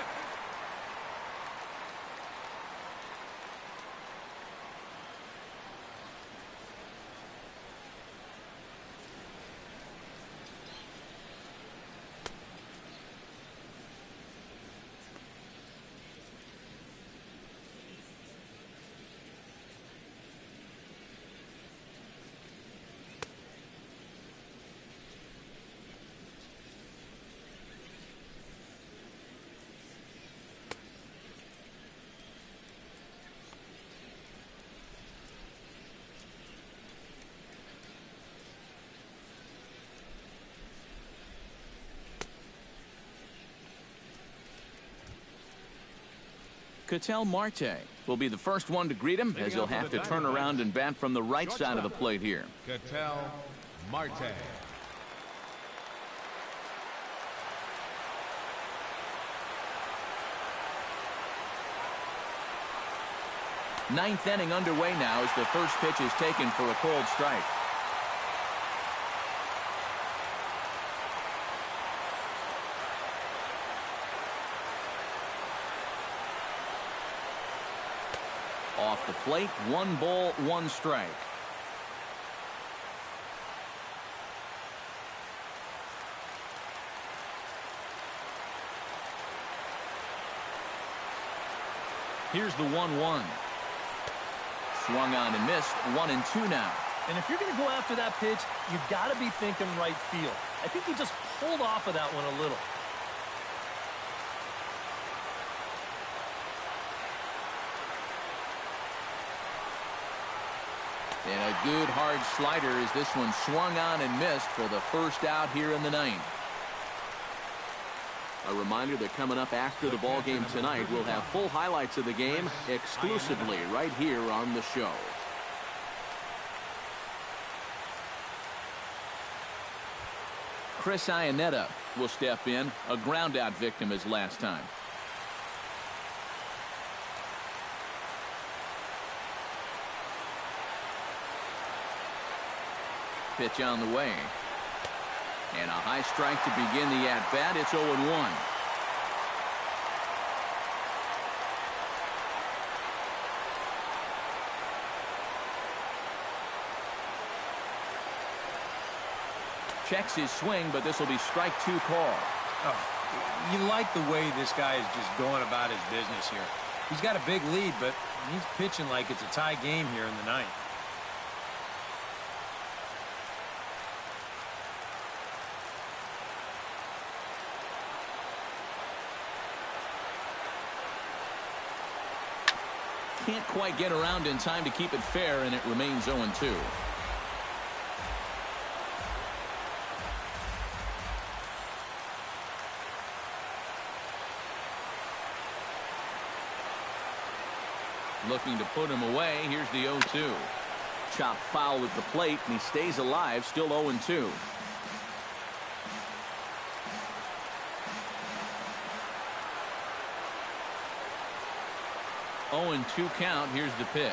Ketel Marte will be the first one to greet him as he'll have to turn around and bat from the right side of the plate here. Ketel Marte. Ninth inning underway now as the first pitch is taken for a cold strike. Off the plate, 1 ball, 1 strike. Here's the 1-1. Swung on and missed. 1-2 now. And if you're going to go after that pitch, you've got to be thinking right field. I think he just pulled off of that one a little. And a good hard slider as this one swung on and missed for the first out here in the 9th. A reminder that coming up after the ball game tonight, we'll have full highlights of the game exclusively right here on the show. Chris Iannetta will step in. A ground out victim as last time. Pitch on the way. And a high strike to begin the at-bat. It's 0-1. Checks his swing, but this will be strike 2 call. Oh, you like the way this guy is just going about his business here. He's got a big lead, but he's pitching like it's a tie game here in the ninth. Can't quite get around in time to keep it fair, and it remains 0-2. Looking to put him away. Here's the 0-2. Chopped foul at the plate, and he stays alive, still 0-2. 0-2 count. Here's the pitch.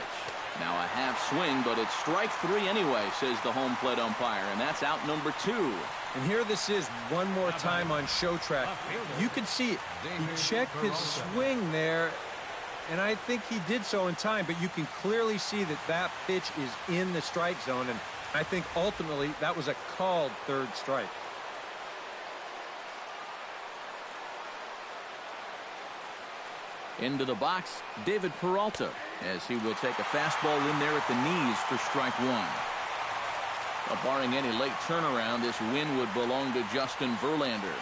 Now a half swing, but it's strike 3 anyway, says the home plate umpire, and that's out number 2. And here this is one more time on show track. You can see it. He checked his swing there, and I think he did so in time, but you can clearly see that that pitch is in the strike zone, and I think ultimately that was a called third strike. Into the box, David Peralta, as he will take a fastball in there at the knees for strike 1. Barring any late turnaround, this win would belong to Justin Verlander.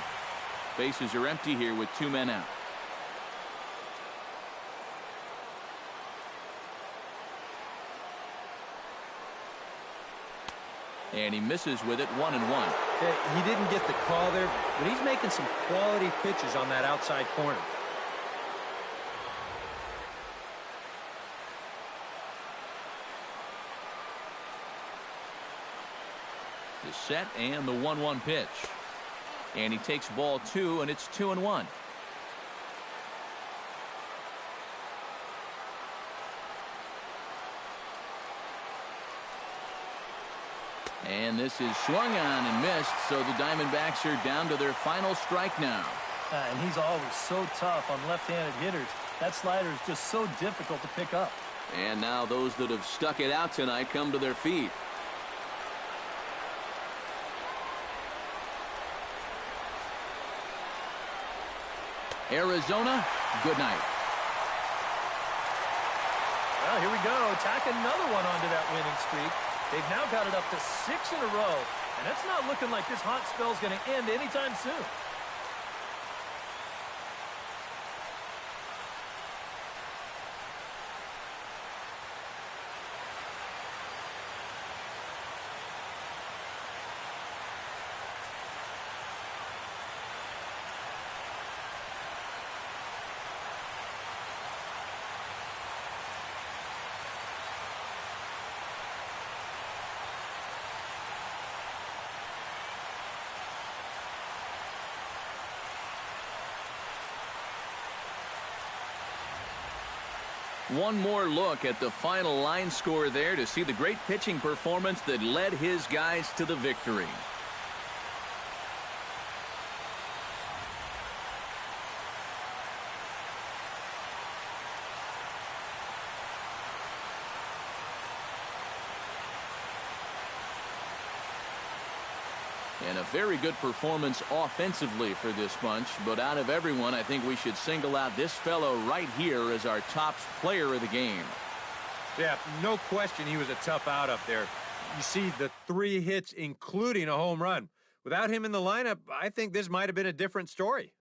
Bases are empty here with 2 men out. And he misses with it, 1-1. He didn't get the call there, but he's making some quality pitches on that outside corner. The set and the 1-1 pitch. And he takes ball 2, and it's 2-1. And this is swung on and missed, so the Diamondbacks are down to their final strike now. And he's always so tough on left-handed hitters. That slider is just so difficult to pick up. And now those that have stuck it out tonight come to their feet. Arizona, good night. Well, here we go. Tack another one onto that winning streak. They've now got it up to 6 in a row, and it's not looking like this hot spell's going to end anytime soon. One more look at the final line score there to see the great pitching performance that led his guys to the victory. And a very good performance offensively for this bunch. But out of everyone, I think we should single out this fellow right here as our top player of the game. Yeah, no question he was a tough out up there. You see the 3 hits, including a home run. Without him in the lineup, I think this might have been a different story.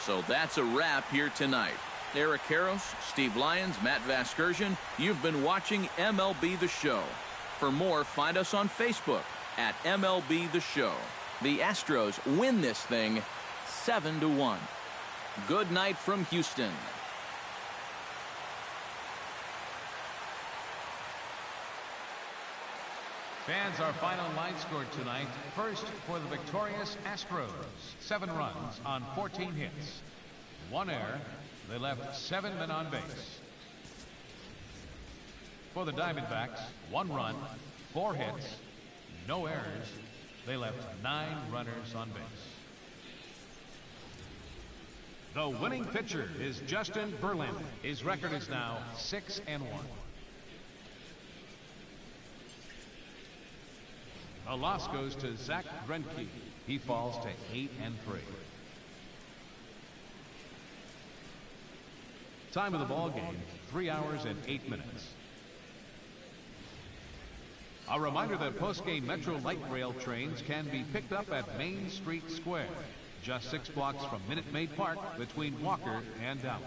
So that's a wrap here tonight. Eric Karros, Steve Lyons, Matt Vasgersian, you've been watching MLB The Show. For more, find us on Facebook at MLB The Show. The Astros win this thing 7-1. Good night from Houston. Fans, our final line score tonight. First for the victorious Astros. 7 runs on 14 hits. 1 error. They left 7 men on base. For the Diamondbacks, 1 run, 4 hits, no errors. They left 9 runners on base. The winning pitcher is Justin Verlander. His record is now 6-1. The loss goes to Zach Greinke. He falls to 8-3. Time of the ball game, 3 hours and 8 minutes. A reminder that post-game Metro Light Rail trains can be picked up at Main Street Square, just 6 blocks from Minute Maid Park between Walker and Dallas.